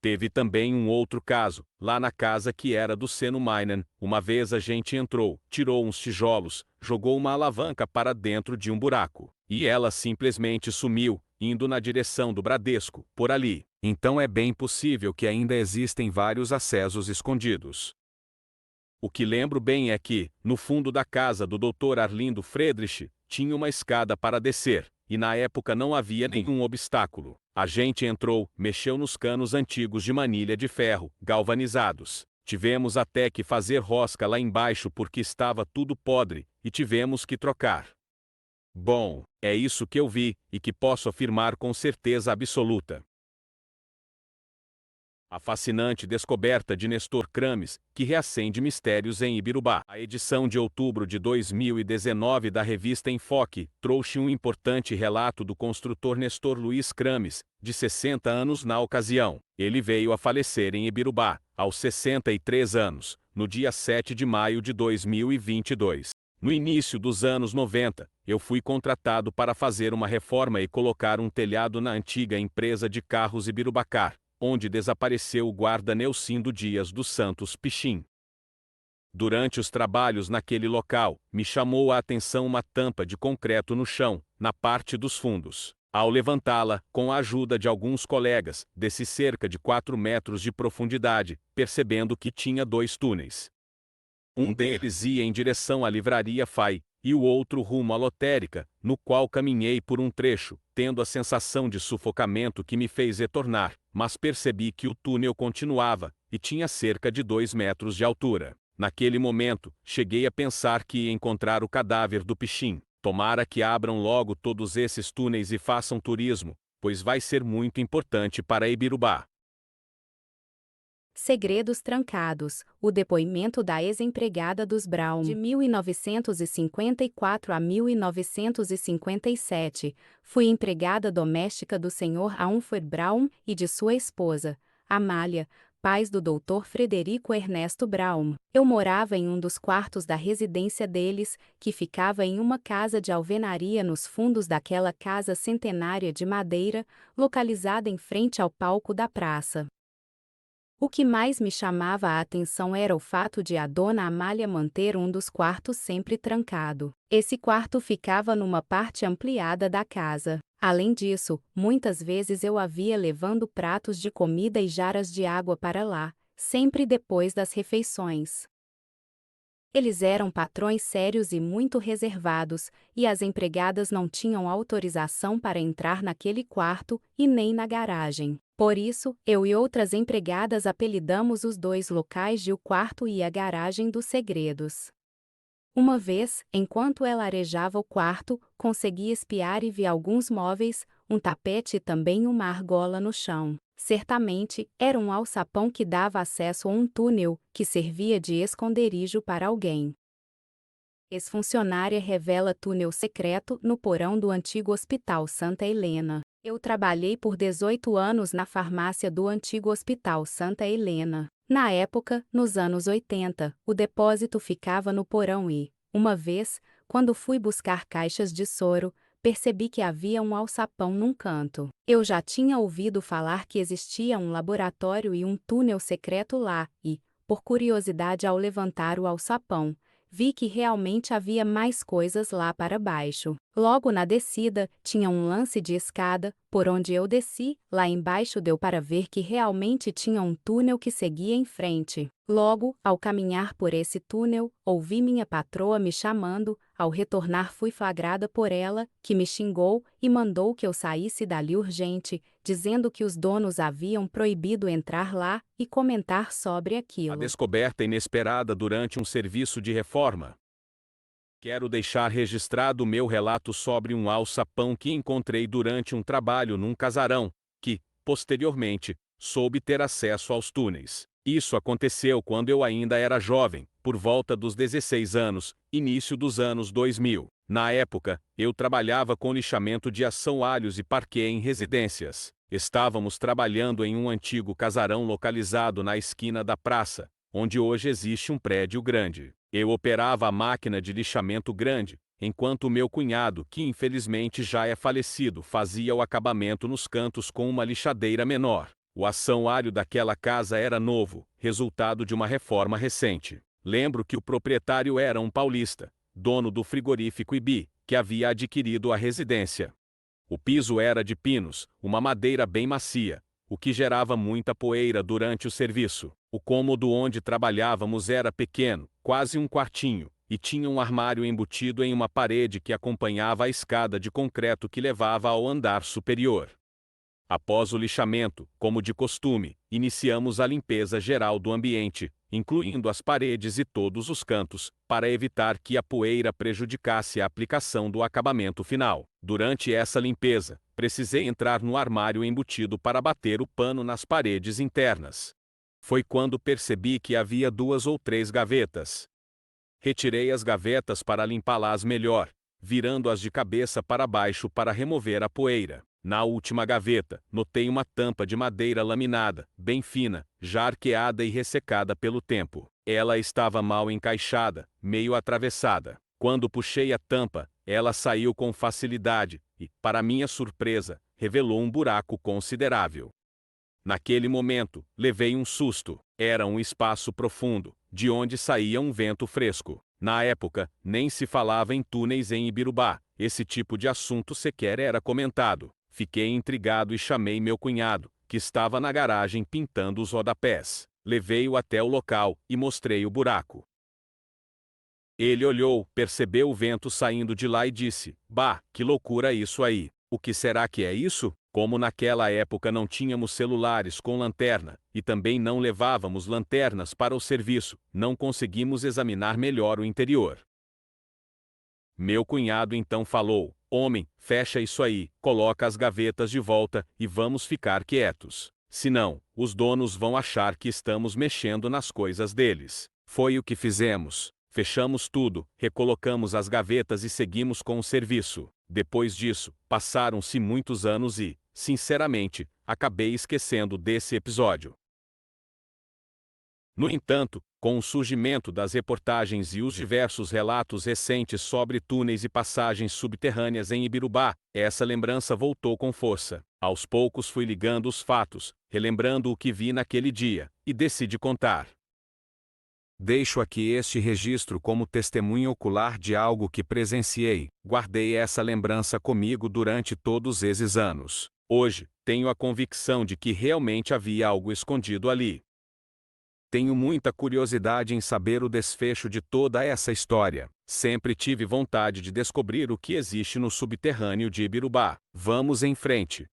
Teve também um outro caso, lá na casa que era do Seno Mainen. Uma vez a gente entrou, tirou uns tijolos, jogou uma alavanca para dentro de um buraco. E ela simplesmente sumiu, indo na direção do Bradesco, por ali. Então é bem possível que ainda existem vários acessos escondidos. O que lembro bem é que, no fundo da casa do Dr. Arlindo Friedrich, tinha uma escada para descer, e na época não havia nenhum obstáculo. A gente entrou, mexeu nos canos antigos de manilha de ferro, galvanizados. Tivemos até que fazer rosca lá embaixo porque estava tudo podre, e tivemos que trocar. Bom, é isso que eu vi, e que posso afirmar com certeza absoluta. A fascinante descoberta de Nestor Crames, que reacende mistérios em Ibirubá. A edição de outubro de 2019 da revista Enfoque trouxe um importante relato do construtor Nestor Luiz Crames, de 60 anos na ocasião. Ele veio a falecer em Ibirubá, aos 63 anos, no dia 7 de maio de 2022. No início dos anos 90, eu fui contratado para fazer uma reforma e colocar um telhado na antiga empresa de carros Ibirubacar, onde desapareceu o guarda Neucindo Dias dos Santos Pichim. Durante os trabalhos naquele local, me chamou a atenção uma tampa de concreto no chão, na parte dos fundos. Ao levantá-la, com a ajuda de alguns colegas, desci cerca de 4 metros de profundidade, percebendo que tinha 2 túneis. Um deles ia em direção à livraria FAI, e o outro rumo à lotérica, no qual caminhei por um trecho, tendo a sensação de sufocamento que me fez retornar, mas percebi que o túnel continuava, e tinha cerca de 2 metros de altura. Naquele momento, cheguei a pensar que ia encontrar o cadáver do Pichim. Tomara que abram logo todos esses túneis e façam turismo, pois vai ser muito importante para Ibirubá. Segredos trancados. O depoimento da ex-empregada dos Braun. De 1954 a 1957, fui empregada doméstica do Sr. Humphrey Braun e de sua esposa, Amália, pais do Dr. Frederico Ernesto Braun. Eu morava em um dos quartos da residência deles, que ficava em uma casa de alvenaria nos fundos daquela casa centenária de madeira, localizada em frente ao palco da praça. O que mais me chamava a atenção era o fato de a dona Amália manter um dos quartos sempre trancado. Esse quarto ficava numa parte ampliada da casa. Além disso, muitas vezes eu a via levando pratos de comida e jarras de água para lá, sempre depois das refeições. Eles eram patrões sérios e muito reservados, e as empregadas não tinham autorização para entrar naquele quarto e nem na garagem. Por isso, eu e outras empregadas apelidamos os 2 locais de o quarto e a garagem dos segredos. Uma vez, enquanto ela arejava o quarto, consegui espiar e vi alguns móveis, um tapete e também uma argola no chão. Certamente, era um alçapão que dava acesso a um túnel, que servia de esconderijo para alguém. Ex-funcionária revela túnel secreto no porão do antigo Hospital Santa Helena. Eu trabalhei por 18 anos na farmácia do antigo Hospital Santa Helena. Na época, nos anos 80, o depósito ficava no porão e, Uma vez, quando fui buscar caixas de soro, percebi que havia um alçapão num canto. Eu já tinha ouvido falar que existia um laboratório e um túnel secreto lá e, por curiosidade, ao levantar o alçapão, vi que realmente havia mais coisas lá para baixo. Logo na descida, tinha um lance de escada, por onde eu desci, lá embaixo deu para ver que realmente tinha um túnel que seguia em frente. Logo, ao caminhar por esse túnel, ouvi minha patroa me chamando, ao retornar fui flagrada por ela, que me xingou e mandou que eu saísse dali urgente, dizendo que os donos haviam proibido entrar lá e comentar sobre A aquilo. descoberta inesperada durante um serviço de reforma. Quero deixar registrado meu relato sobre um alçapão que encontrei durante um trabalho num casarão, que, posteriormente, soube ter acesso aos túneis. Isso aconteceu quando eu ainda era jovem, por volta dos 16 anos, início dos anos 2000. Na época, eu trabalhava com lixamento de assoalhos e parquet em residências. Estávamos trabalhando em um antigo casarão localizado na esquina da praça, onde hoje existe um prédio grande. Eu operava a máquina de lixamento grande, enquanto meu cunhado, que infelizmente já é falecido, fazia o acabamento nos cantos com uma lixadeira menor. O assoalho daquela casa era novo, resultado de uma reforma recente. Lembro que o proprietário era um paulista, dono do frigorífico Ibi, que havia adquirido a residência. O piso era de pinos, uma madeira bem macia, o que gerava muita poeira durante o serviço. O cômodo onde trabalhávamos era pequeno, quase um quartinho, e tinha um armário embutido em uma parede que acompanhava a escada de concreto que levava ao andar superior. Após o lixamento, como de costume, iniciamos a limpeza geral do ambiente, incluindo as paredes e todos os cantos, para evitar que a poeira prejudicasse a aplicação do acabamento final. Durante essa limpeza, precisei entrar no armário embutido para bater o pano nas paredes internas. Foi quando percebi que havia 2 ou 3 gavetas. Retirei as gavetas para limpá-las melhor, virando-as de cabeça para baixo para remover a poeira. Na última gaveta, notei uma tampa de madeira laminada, bem fina, já arqueada e ressecada pelo tempo. Ela estava mal encaixada, meio atravessada. Quando puxei a tampa, ela saiu com facilidade e, para minha surpresa, revelou um buraco considerável. Naquele momento, levei um susto. Era um espaço profundo, de onde saía um vento fresco. Na época, nem se falava em túneis em Ibirubá, esse tipo de assunto sequer era comentado. Fiquei intrigado e chamei meu cunhado, que estava na garagem pintando os rodapés. Levei-o até o local e mostrei o buraco. Ele olhou, percebeu o vento saindo de lá e disse: "Bah, que loucura isso aí! O que será que é isso?" Como naquela época não tínhamos celulares com lanterna, e também não levávamos lanternas para o serviço, não conseguimos examinar melhor o interior. Meu cunhado então falou: "Homem, fecha isso aí, coloca as gavetas de volta e vamos ficar quietos. Senão, os donos vão achar que estamos mexendo nas coisas deles." Foi o que fizemos. Fechamos tudo, recolocamos as gavetas e seguimos com o serviço. Depois disso, passaram-se muitos anos e, sinceramente, acabei esquecendo desse episódio. No entanto, com o surgimento das reportagens e os diversos relatos recentes sobre túneis e passagens subterrâneas em Ibirubá, essa lembrança voltou com força. Aos poucos fui ligando os fatos, relembrando o que vi naquele dia, e decidi contar. Deixo aqui este registro como testemunha ocular de algo que presenciei. Guardei essa lembrança comigo durante todos esses anos. Hoje, tenho a convicção de que realmente havia algo escondido ali. Tenho muita curiosidade em saber o desfecho de toda essa história. Sempre tive vontade de descobrir o que existe no subterrâneo de Ibirubá. Vamos em frente.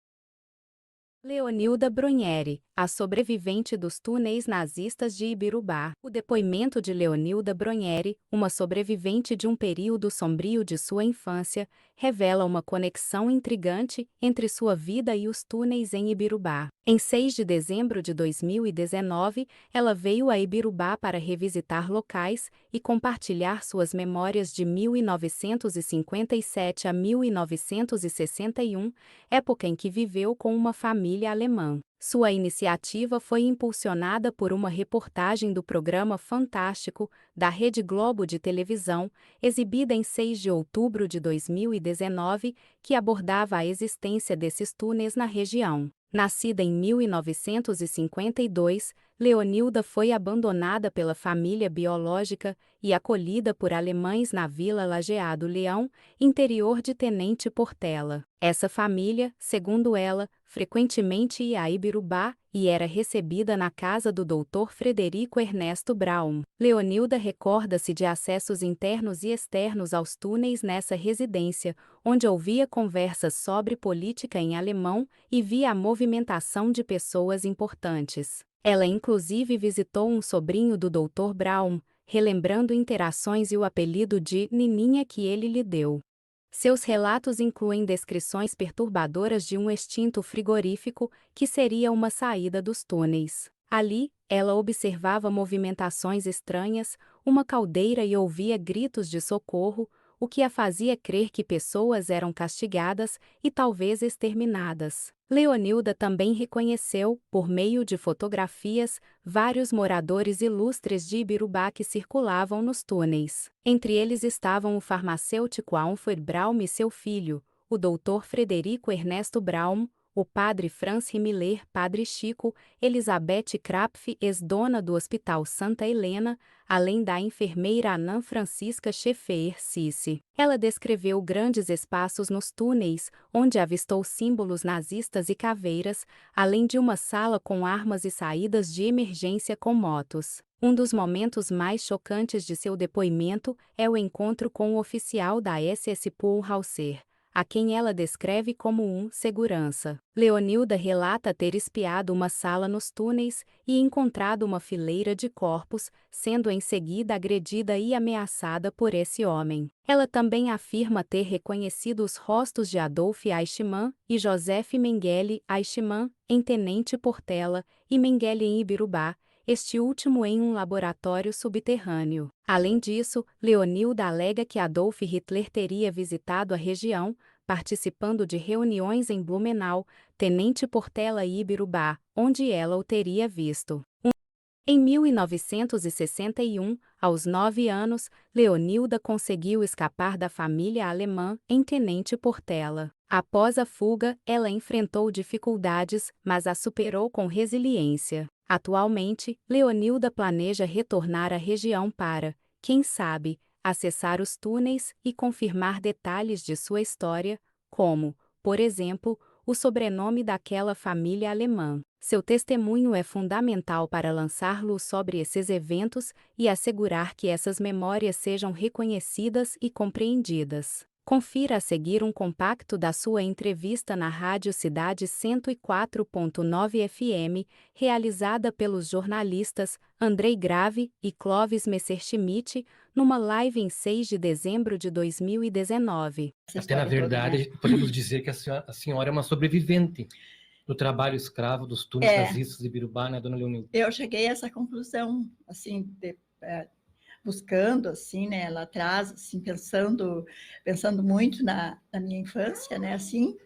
Leonilda Brunieri, a sobrevivente dos túneis nazistas de Ibirubá. O depoimento de Leonilda Brunieri, uma sobrevivente de um período sombrio de sua infância, revela uma conexão intrigante entre sua vida e os túneis em Ibirubá. Em 6 de dezembro de 2019, ela veio a Ibirubá para revisitar locais e compartilhar suas memórias de 1957 a 1961, época em que viveu com uma família alemã. Sua iniciativa foi impulsionada por uma reportagem do programa Fantástico, da Rede Globo de televisão, exibida em 6 de outubro de 2019, que abordava a existência desses túneis na região. Nascida em 1952, Leonilda foi abandonada pela família biológica e acolhida por alemães na Vila Lajeado Leão, interior de Tenente Portela. Essa família, segundo ela, frequentemente ia a Ibirubá e era recebida na casa do Dr. Frederico Ernesto Braun. Leonilda recorda-se de acessos internos e externos aos túneis nessa residência, onde ouvia conversas sobre política em alemão e via a movimentação de pessoas importantes. Ela inclusive visitou um sobrinho do Dr. Braun, relembrando interações e o apelido de Nininha que ele lhe deu. Seus relatos incluem descrições perturbadoras de um extinto frigorífico, que seria uma saída dos túneis. Ali, ela observava movimentações estranhas, uma caldeira e ouvia gritos de socorro, o que a fazia crer que pessoas eram castigadas e talvez exterminadas. Leonilda também reconheceu, por meio de fotografias, vários moradores ilustres de Ibirubá que circulavam nos túneis. Entre eles estavam o farmacêutico Alfred Braun e seu filho, o Dr. Frederico Ernesto Braun, o padre Franz Himmler, padre Chico, Elizabeth Krapf, ex-dona do Hospital Santa Helena, além da enfermeira Anã Francisca Schaeffer Cisse. Ela descreveu grandes espaços nos túneis, onde avistou símbolos nazistas e caveiras, além de uma sala com armas e saídas de emergência com motos. Um dos momentos mais chocantes de seu depoimento é o encontro com o oficial da SS Paul Hauser, a quem ela descreve como um segurança. Leonilda relata ter espiado uma sala nos túneis e encontrado uma fileira de corpos, sendo em seguida agredida e ameaçada por esse homem. Ela também afirma ter reconhecido os rostos de Adolf Eichmann e Joseph Mengele Eichmann em Tenente Portela e Mengele em Ibirubá, este último em um laboratório subterrâneo. Além disso, Leonilda alega que Adolf Hitler teria visitado a região, participando de reuniões em Blumenau, Tenente Portela e Ibirubá, onde ela o teria visto. Em 1961, aos 9 anos, Leonilda conseguiu escapar da família alemã em Tenente Portela. Após a fuga, ela enfrentou dificuldades, mas a superou com resiliência. Atualmente, Leonilda planeja retornar à região para, quem sabe, acessar os túneis e confirmar detalhes de sua história, como, por exemplo, o sobrenome daquela família alemã. Seu testemunho é fundamental para lançar luz sobre esses eventos e assegurar que essas memórias sejam reconhecidas e compreendidas. Confira a seguir um compacto da sua entrevista na Rádio Cidade 104.9 FM, realizada pelos jornalistas Andrei Grave e Clóvis Messerschmitt, numa live em 6 de dezembro de 2019. Até, na verdade, podemos dizer que a senhora é uma sobrevivente do trabalho escravo dos túneis nazistas de Ibirubá, né, dona Leonilda? Eu cheguei a essa conclusão, assim, buscando, assim, né, lá atrás, assim, pensando muito na minha infância, né, assim,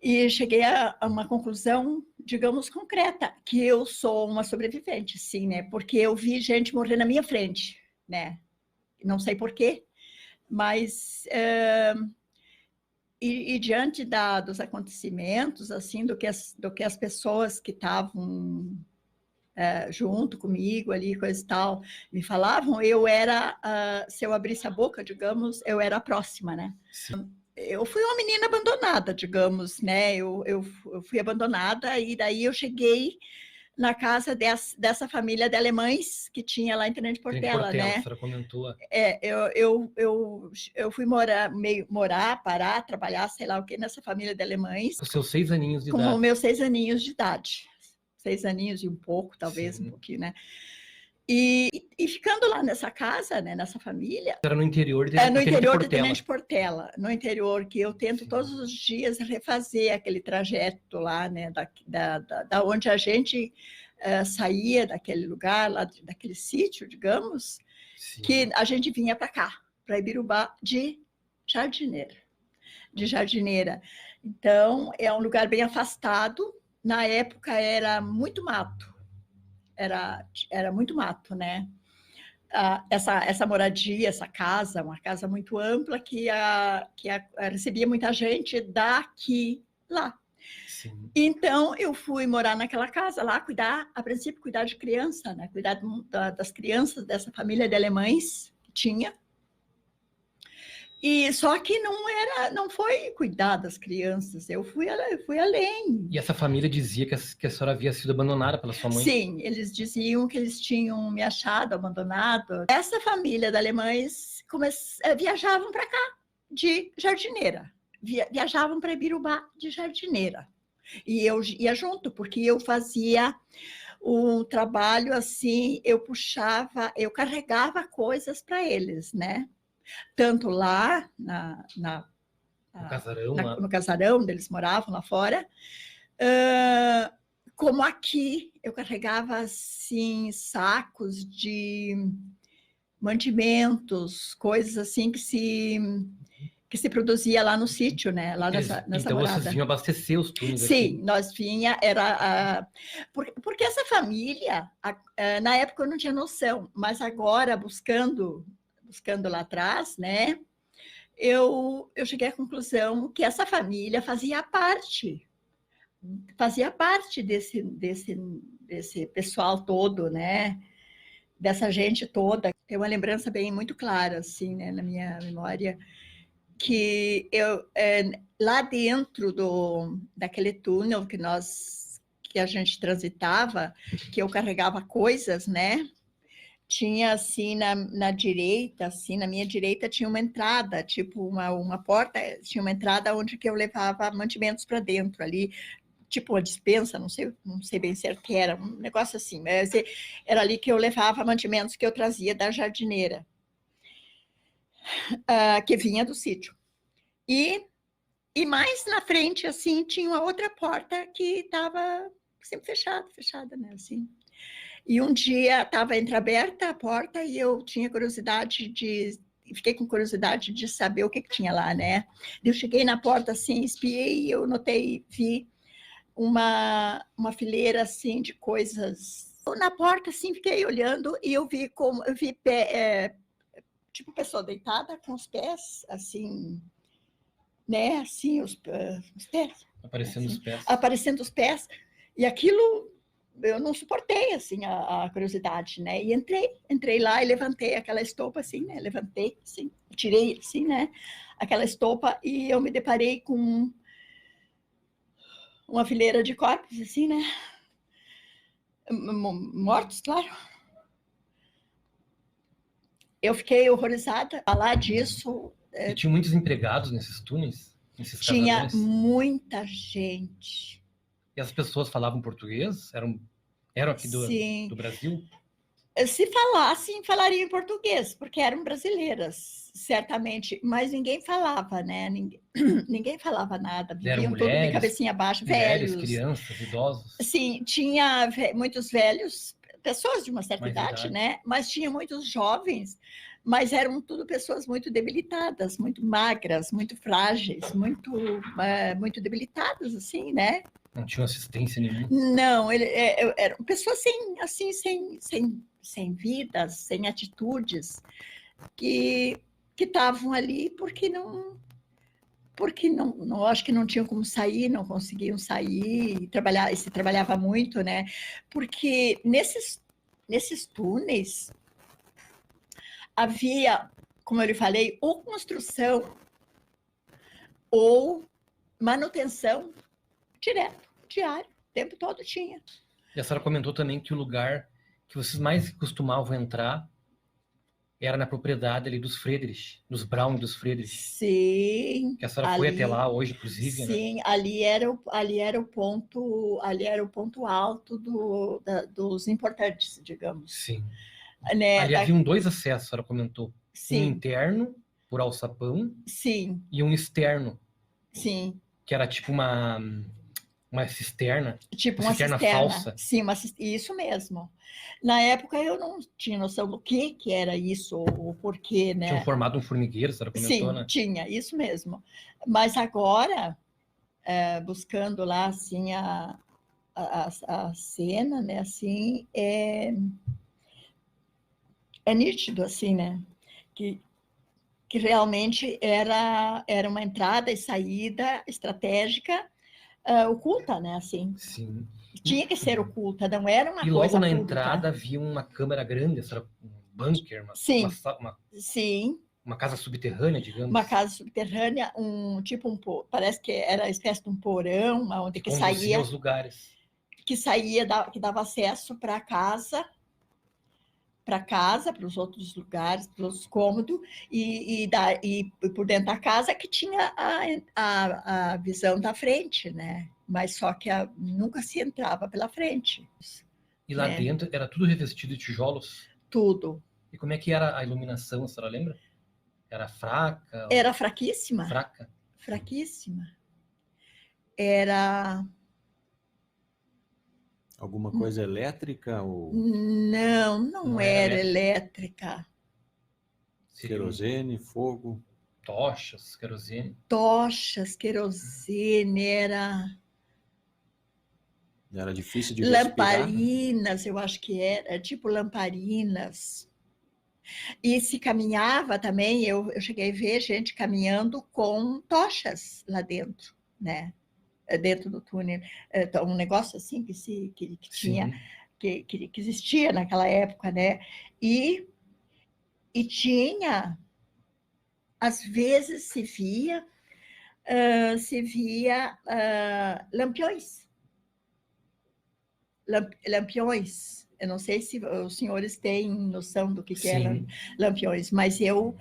e cheguei a uma conclusão, digamos, concreta, que eu sou uma sobrevivente, sim, né, porque eu vi gente morrer na minha frente, né, não sei porquê, mas... E diante dos acontecimentos, assim, do que as pessoas que estavam junto comigo ali, coisa e tal, me falavam, eu era, se eu abrisse a boca, digamos, eu era a próxima, né? Sim. Eu fui uma menina abandonada, digamos, né? Eu fui abandonada e daí eu cheguei na casa dessa família de alemães que tinha lá em Tenente Portela, né? A senhora comentou. Eu fui morar, parar, trabalhar, sei lá o que, nessa família de alemães. Com seus 6 aninhos de idade. Com meus 6 aninhos de idade. 6 aninhos e um pouco, talvez. Sim. Um pouquinho, né? E ficando lá nessa casa, né, nessa família... Era no interior de Tenente Portela. No interior, que eu tento, sim, todos os dias refazer aquele trajeto lá, né, da onde a gente saía daquele lugar, lá daquele sítio, digamos, sim, que a gente vinha para cá, para Ibirubá, de jardineira. Então, é um lugar bem afastado, na época era muito mato, era muito mato, né? Essa moradia, essa casa, uma casa muito ampla que recebia muita gente daqui lá. Sim. Então, eu fui morar naquela casa lá, a princípio, cuidar de criança, né? Cuidar das crianças dessa família de alemães que tinha. E só que não foi cuidar das crianças, eu fui além. E essa família dizia que a senhora havia sido abandonada pela sua mãe? Sim, eles diziam que eles tinham me achado, abandonado. Essa família de alemães viajavam para cá de jardineira, viajavam para Ibirubá de jardineira. E eu ia junto, porque eu fazia um trabalho assim, eu carregava coisas para eles, né? Tanto lá no casarão onde eles moravam lá fora, como aqui eu carregava assim sacos de mantimentos, coisas assim que se produzia lá no sítio, né? Lá nessa então morada. Vocês vinham abastecer os túneis? Sim, aqui. nós vinha, porque essa família, na época eu não tinha noção, mas agora buscando lá atrás, né? Eu cheguei à conclusão que essa família fazia parte desse pessoal todo, né? Dessa gente toda. Tem uma lembrança muito clara, assim, né, na minha memória, que lá dentro daquele túnel que a gente transitava, que eu carregava coisas, né? Tinha assim na direita, assim, na minha direita tinha uma entrada, tipo uma porta, tinha uma entrada onde que eu levava mantimentos para dentro ali, tipo uma despensa, não sei bem certo que era, um negócio assim, mas era ali que eu levava mantimentos que eu trazia da jardineira, que vinha do sítio. E mais na frente, assim, tinha uma outra porta que estava sempre fechada, né, assim. E um dia estava entreaberta a porta e eu tinha fiquei com curiosidade de saber o que tinha lá, né? Eu cheguei na porta assim, espiei e eu vi uma fileira assim de coisas. Na porta assim, fiquei olhando e eu vi tipo pessoa deitada com os pés assim, né? Assim, os pés. Aparecendo assim, os pés. Aparecendo os pés. E aquilo eu não suportei, assim, a curiosidade, né? E entrei lá e levantei aquela estopa, assim, né? Levantei, assim, tirei, assim, né? Aquela estopa e eu me deparei com uma fileira de corpos, assim, né? Mortos, claro. Eu fiquei horrorizada. Falar disso... E tinha muitos empregados nesses túneis? Nesses tinha casarões? Muita gente. E as pessoas falavam português? Eram aqui do Brasil? Se falassem, falariam em português, porque eram brasileiras, certamente, mas ninguém falava, né? Ninguém falava nada, viviam tudo de cabecinha baixa, velhos. Crianças, idosos. Sim, tinha muitos velhos, pessoas de uma certa idade, né? Mas tinha muitos jovens, mas eram tudo pessoas muito debilitadas, muito magras, muito frágeis, muito debilitadas, assim, né? Não tinham assistência nenhuma? Não, eram pessoas sem vidas, sem atitudes, que estavam ali porque não, acho que não tinham como sair, não conseguiam sair, e se trabalhava muito, né? Porque nesses túneis havia, como eu lhe falei, ou construção ou manutenção diário, o tempo todo tinha. E a senhora comentou também que o lugar que vocês mais costumavam entrar era na propriedade ali dos Friedrich, dos Braun e dos Friedrich. Sim. Que a senhora foi até lá hoje, inclusive, sim, né? ali era o ponto alto dos importantes, digamos. Sim. Né? Ali haviam dois acessos, a senhora comentou. Sim. Um interno, por alçapão. Sim. E um externo. Sim. Que era tipo uma cisterna. Tipo uma cisterna falsa. Sim, isso mesmo. Na época eu não tinha noção do que era isso, ou o porquê, né? Tinham formado um formigueiro, a senhora comentou, sim, né? Tinha, isso mesmo. Mas agora, buscando lá, assim, a cena, né, assim, é nítido, assim, né, que realmente era uma entrada e saída estratégica oculta, né, assim. Sim. Tinha que ser oculta, não era uma E coisa logo na pública. entrada havia uma câmara grande, um bunker, Sim. Sim. Uma casa subterrânea, digamos. Uma casa subterrânea, parece que era uma espécie de um porão, onde que saía aos lugares. Que dava acesso para casa, para os outros lugares, para os cômodos, e por dentro da casa que tinha a visão da frente, né? Mas só que nunca se entrava pela frente. E lá dentro era tudo revestido de tijolos? Tudo. E como é que era a iluminação, a senhora lembra? Era fraca? Era fraquíssima. Fraca? Fraquíssima. Era... Alguma coisa elétrica? Ou... Não era elétrica. Querosene, fogo? Tochas, querosene. Tochas, querosene, era difícil de respirar? Lamparinas, eu acho que era, tipo lamparinas. E se caminhava também, eu cheguei a ver gente caminhando com tochas lá dentro, né? Dentro do túnel. Um negócio assim que tinha, que existia naquela época, né? E tinha, às vezes se via lampiões. Lampiões. Eu não sei se os senhores têm noção do que é lampiões, mas eu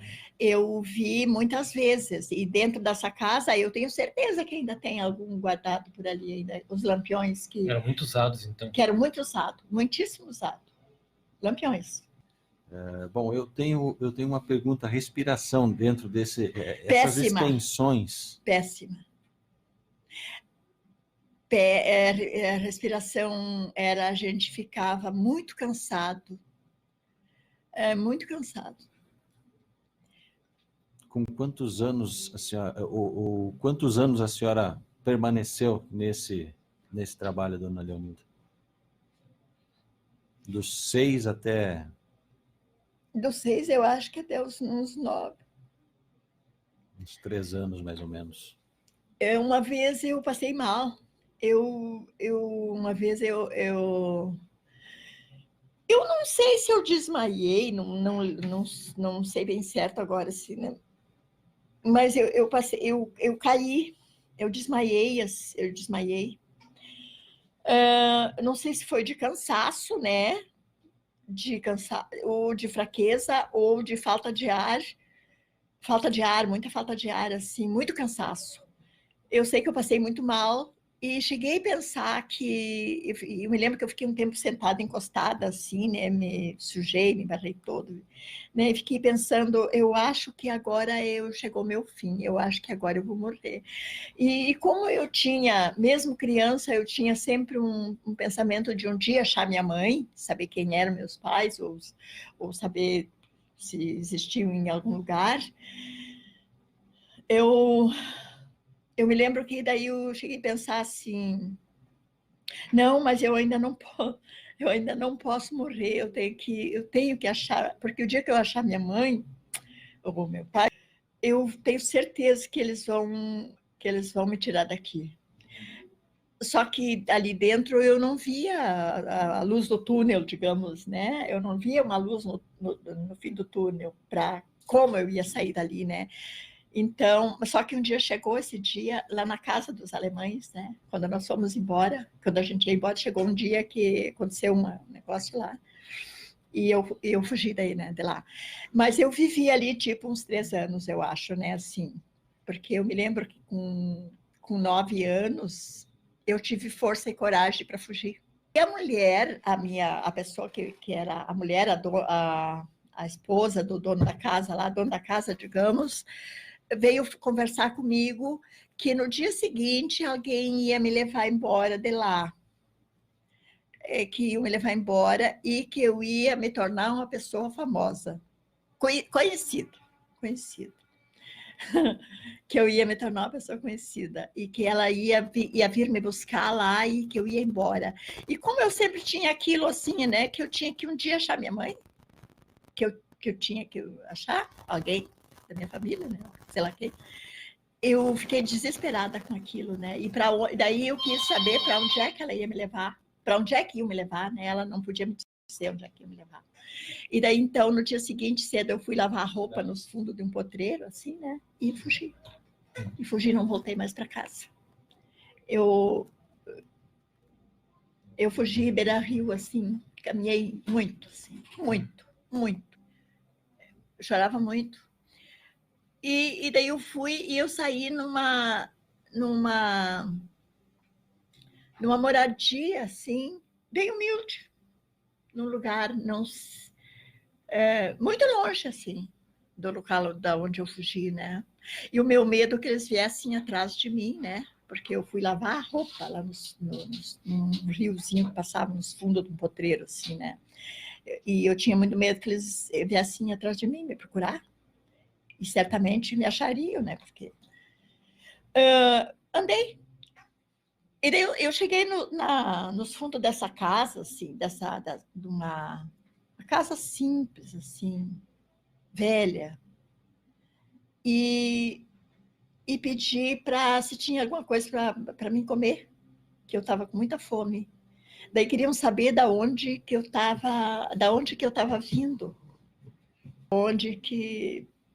vi muitas vezes, e dentro dessa casa eu tenho certeza que ainda tem algum guardado por ali, ainda, os lampiões que... Eram muito usados, então. Que eram muito usados, muitíssimo usados. Lampiões. Bom, eu tenho uma pergunta, respiração dentro Péssima. essas extensões. Péssima. A respiração a gente ficava muito cansado. Muito cansado. Com quantos anos a senhora, quantos anos a senhora permaneceu nesse trabalho, dona Leonilda? Dos 6 até... Dos 6, eu acho que até uns 9. Uns 3 anos, mais ou menos. Uma vez eu passei mal. Uma vez eu não sei se eu desmaiei, não sei bem certo agora, assim, né? Mas eu caí, eu desmaiei. Não sei se foi de cansaço, né? Ou de fraqueza, ou de falta de ar. Muita falta de ar, assim, muito cansaço. Eu sei que eu passei muito mal e cheguei a pensar que... Eu me lembro que eu fiquei um tempo sentada, encostada, assim, né? Me sujei, me barrei todo, né? E fiquei pensando, eu acho que agora chegou o meu fim, eu acho que agora eu vou morrer. E como eu tinha, mesmo criança, eu tinha sempre um pensamento de um dia achar minha mãe, saber quem eram meus pais, ou saber se existiam em algum lugar. Eu me lembro que daí eu cheguei a pensar assim, não, mas eu ainda não posso morrer, eu tenho que achar, porque o dia que eu achar minha mãe, ou meu pai, eu tenho certeza que eles vão me tirar daqui. Só que ali dentro eu não via a luz do túnel, digamos, né? Eu não via uma luz no fim do túnel para como eu ia sair dali, né? Então, só que um dia chegou esse dia lá na casa dos alemães, né? Quando nós fomos embora, quando a gente ia embora, chegou um dia que aconteceu um negócio lá. E eu fugi daí, né, de lá. Mas eu vivi ali, tipo, uns 3 anos, eu acho, né, assim. Porque eu me lembro que com 9 anos, eu tive força e coragem para fugir. E a mulher, a pessoa que era a mulher, a esposa do dono da casa lá, dono da casa, digamos, veio conversar comigo que no dia seguinte alguém ia me levar embora de lá, que ia me levar embora e que eu ia me tornar uma pessoa famosa, conhecida. que eu ia me tornar uma pessoa conhecida e que ela ia vir me buscar lá e que eu ia embora. E como eu sempre tinha aquilo assim, né, que eu tinha que um dia achar minha mãe, que eu tinha que achar alguém da minha família, né, sei lá quem, eu fiquei desesperada com aquilo, né, e daí eu quis saber para onde é que ela ia me levar, para onde é que ia me levar, né, ela não podia me dizer onde é que ia me levar. E daí, então, no dia seguinte, cedo, eu fui lavar a roupa nos fundos de um potreiro, assim, né? E fugi. E fugi, não voltei mais para casa. Eu fugi beira-rio, assim, caminhei muito, assim, muito, muito. Eu chorava muito. E daí eu fui e eu saí numa moradia, assim, bem humilde, num lugar não... muito longe, assim, do local da onde eu fugi, né? E o meu medo é que eles viessem atrás de mim, né? Porque eu fui lavar a roupa lá num riozinho que passava nos fundos de um potreiro, assim, né? E eu tinha muito medo que eles viessem atrás de mim, me procurar. E certamente me achariam, né? Porque... andei. E daí eu cheguei nos fundos dessa casa, assim, de uma casa simples, assim, velha, e pedi para se tinha alguma coisa para mim comer, que eu estava com muita fome. Daí queriam saber da onde que eu estava vindo,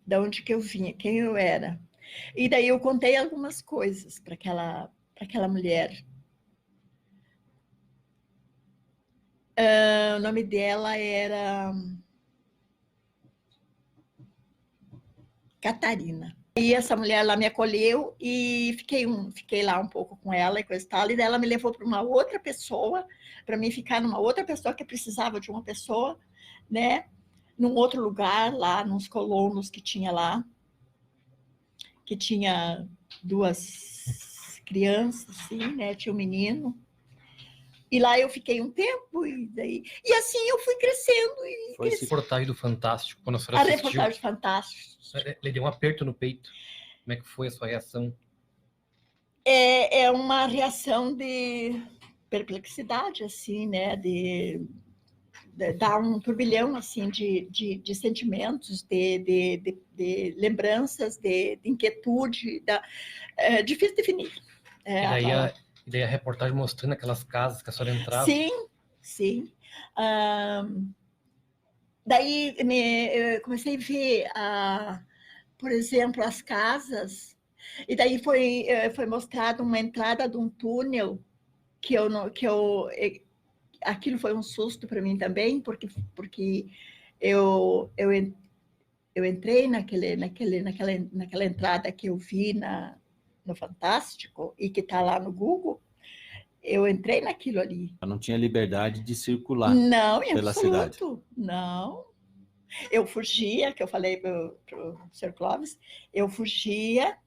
da onde que eu vinha, quem eu era. E daí eu contei algumas coisas para aquela mulher. O nome dela era Catarina. E essa mulher lá me acolheu e fiquei lá um pouco com ela e coisa e tal. E daí ela me levou para uma outra pessoa, para mim ficar numa outra pessoa que precisava de uma pessoa, né? Num outro lugar lá, nos colonos que tinha lá, que tinha 2 crianças, assim, né? Tinha um menino. E lá eu fiquei um tempo, e assim eu fui crescendo. Foi essa reportagem do Fantástico, quando a senhora assistiu. A reportagem Fantástica. Ele deu um aperto no peito. Como é que foi a sua reação? É uma reação de perplexidade, assim, né? De dar um turbilhão, assim, de sentimentos, de lembranças, de inquietude. Difícil definir. E daí a reportagem mostrando aquelas casas que a senhora entrava. Sim, sim. Daí eu comecei a ver, por exemplo, as casas, e daí foi mostrada uma entrada de um túnel aquilo foi um susto para mim também, porque eu entrei naquela entrada que eu vi no Fantástico e que está lá no Google. Eu entrei naquilo ali. Não tinha liberdade de circular pela cidade. Não. Eu fugia, que eu falei para o Sr. Clóvis, eu fugia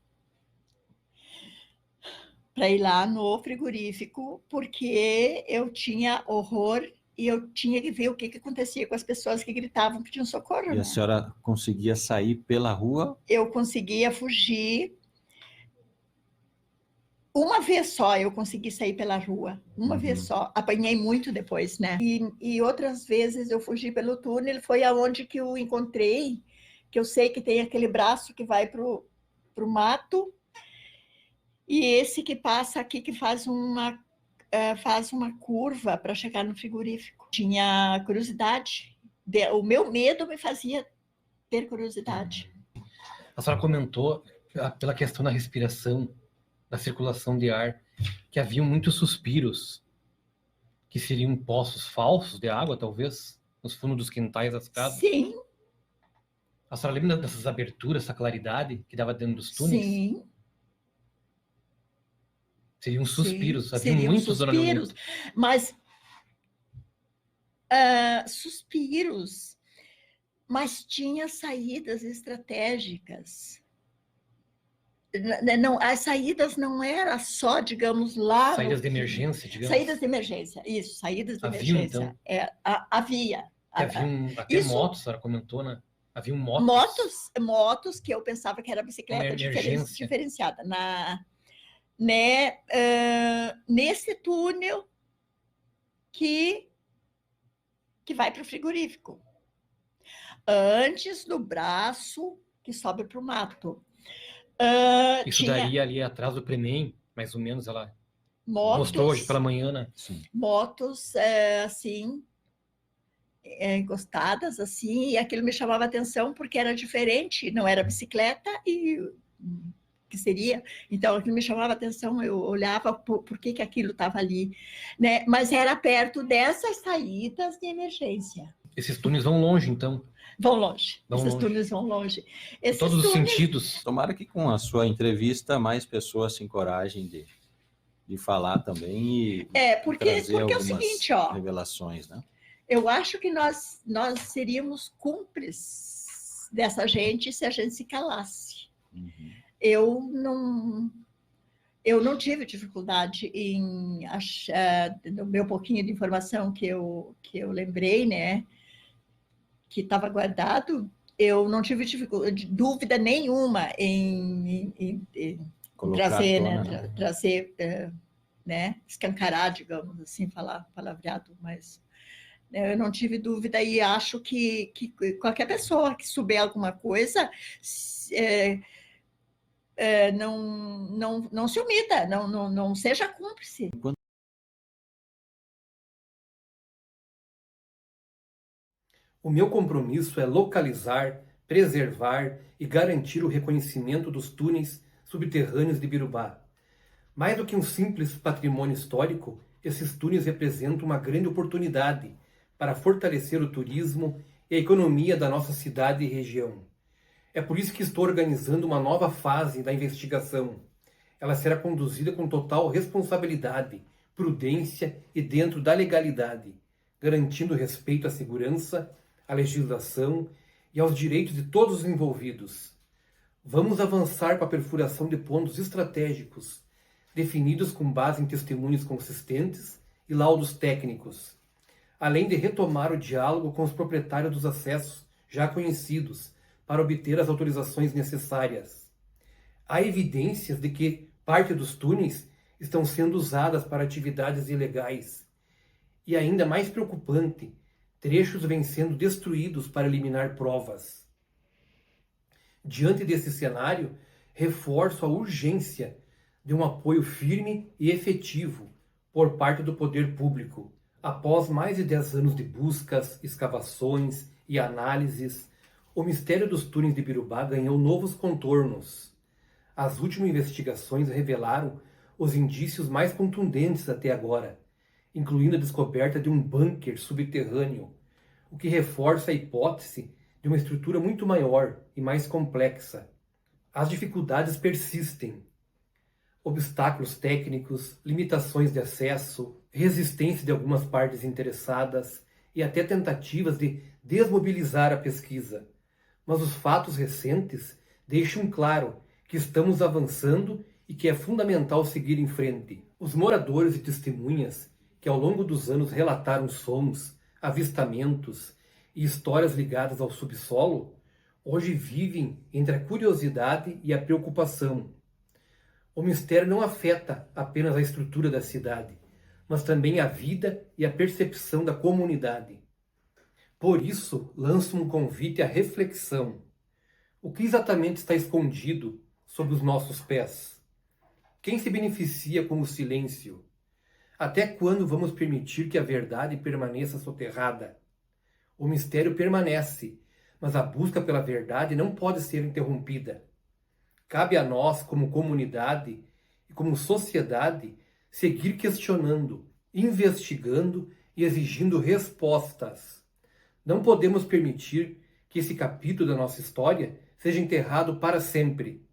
para ir lá no frigorífico, porque eu tinha horror e eu tinha que ver o que acontecia com as pessoas que gritavam que tinham socorro. E a senhora conseguia sair pela rua? Eu conseguia fugir. Uma vez só eu consegui sair pela rua, uma vez só. Apanhei muito depois, né? E outras vezes eu fugi pelo túnel, foi aonde que eu encontrei, que eu sei que tem aquele braço que vai pro mato, e esse que passa aqui, que faz uma curva para chegar no frigorífico. Tinha curiosidade, o meu medo me fazia ter curiosidade. A senhora comentou, pela questão da respiração, da circulação de ar, que haviam muitos suspiros, que seriam poços falsos de água, talvez, nos fundos dos quintais das casas. Sim. A senhora lembra dessas aberturas, essa claridade que dava dentro dos túneis? Sim. Seriam suspiros, haviam seriam muitos, suspiros, mas suspiros, mas tinha saídas estratégicas. Não, as saídas não eram só, digamos, lá... Saídas de emergência, digamos? Saídas de emergência, isso, saídas de emergência. Então? Havia. Haviam até motos, a senhora comentou, né? Havia motos que eu pensava que era bicicleta diferenciada. Nesse túnel que vai para o frigorífico. Antes do braço que sobe para o mato. Isso daria ali atrás do Prenem, mais ou menos, ela mostrou hoje pela manhã, né? Sim. Motos, assim, encostadas, assim, e aquilo me chamava atenção porque era diferente, não era bicicleta e que seria, então aquilo me chamava atenção, eu olhava por que aquilo estava ali, né? Mas era perto dessas saídas de emergência. Esses túneis vão longe, então. Vão longe. Esses túneis vão longe. Em todos os sentidos. Tomara que com a sua entrevista mais pessoas se encorajem de falar também e porque trazer é o algumas seguinte, ó, revelações, né? Eu acho que nós seríamos cúmplices dessa gente se a gente se calasse. Uhum. Eu não tive dificuldade em achar, no meu pouquinho de informação que eu lembrei, né, que estava guardado, eu não tive dúvida nenhuma em trazer, né, escancarar, digamos assim, falar palavreado, mas eu não tive dúvida e acho que qualquer pessoa que souber alguma coisa não se omita, não seja cúmplice. O meu compromisso é localizar, preservar e garantir o reconhecimento dos túneis subterrâneos de Birubá. Mais do que um simples patrimônio histórico, esses túneis representam uma grande oportunidade para fortalecer o turismo e a economia da nossa cidade e região. É por isso que estou organizando uma nova fase da investigação. Ela será conduzida com total responsabilidade, prudência e dentro da legalidade, garantindo respeito à segurança, à legislação e aos direitos de todos os envolvidos. Vamos avançar com a perfuração de pontos estratégicos, definidos com base em testemunhos consistentes e laudos técnicos, além de retomar o diálogo com os proprietários dos acessos já conhecidos para obter as autorizações necessárias. Há evidências de que parte dos túneis estão sendo usadas para atividades ilegais. E ainda mais preocupante, trechos vêm sendo destruídos para eliminar provas. Diante desse cenário, reforço a urgência de um apoio firme e efetivo por parte do poder público. Após mais de 10 anos de buscas, escavações e análises, o mistério dos túneis de Birubá ganhou novos contornos. As últimas investigações revelaram os indícios mais contundentes até agora, incluindo a descoberta de um bunker subterrâneo, o que reforça a hipótese de uma estrutura muito maior e mais complexa. As dificuldades persistem. Obstáculos técnicos, limitações de acesso, resistência de algumas partes interessadas e até tentativas de desmobilizar a pesquisa. Mas os fatos recentes deixam claro que estamos avançando e que é fundamental seguir em frente. Os moradores e testemunhas que ao longo dos anos relataram sons, avistamentos e histórias ligadas ao subsolo, hoje vivem entre a curiosidade e a preocupação. O mistério não afeta apenas a estrutura da cidade, mas também a vida e a percepção da comunidade. Por isso, lanço um convite à reflexão. O que exatamente está escondido sob os nossos pés? Quem se beneficia com o silêncio? Até quando vamos permitir que a verdade permaneça soterrada? O mistério permanece, mas a busca pela verdade não pode ser interrompida. Cabe a nós, como comunidade e como sociedade, seguir questionando, investigando e exigindo respostas. Não podemos permitir que esse capítulo da nossa história seja enterrado para sempre.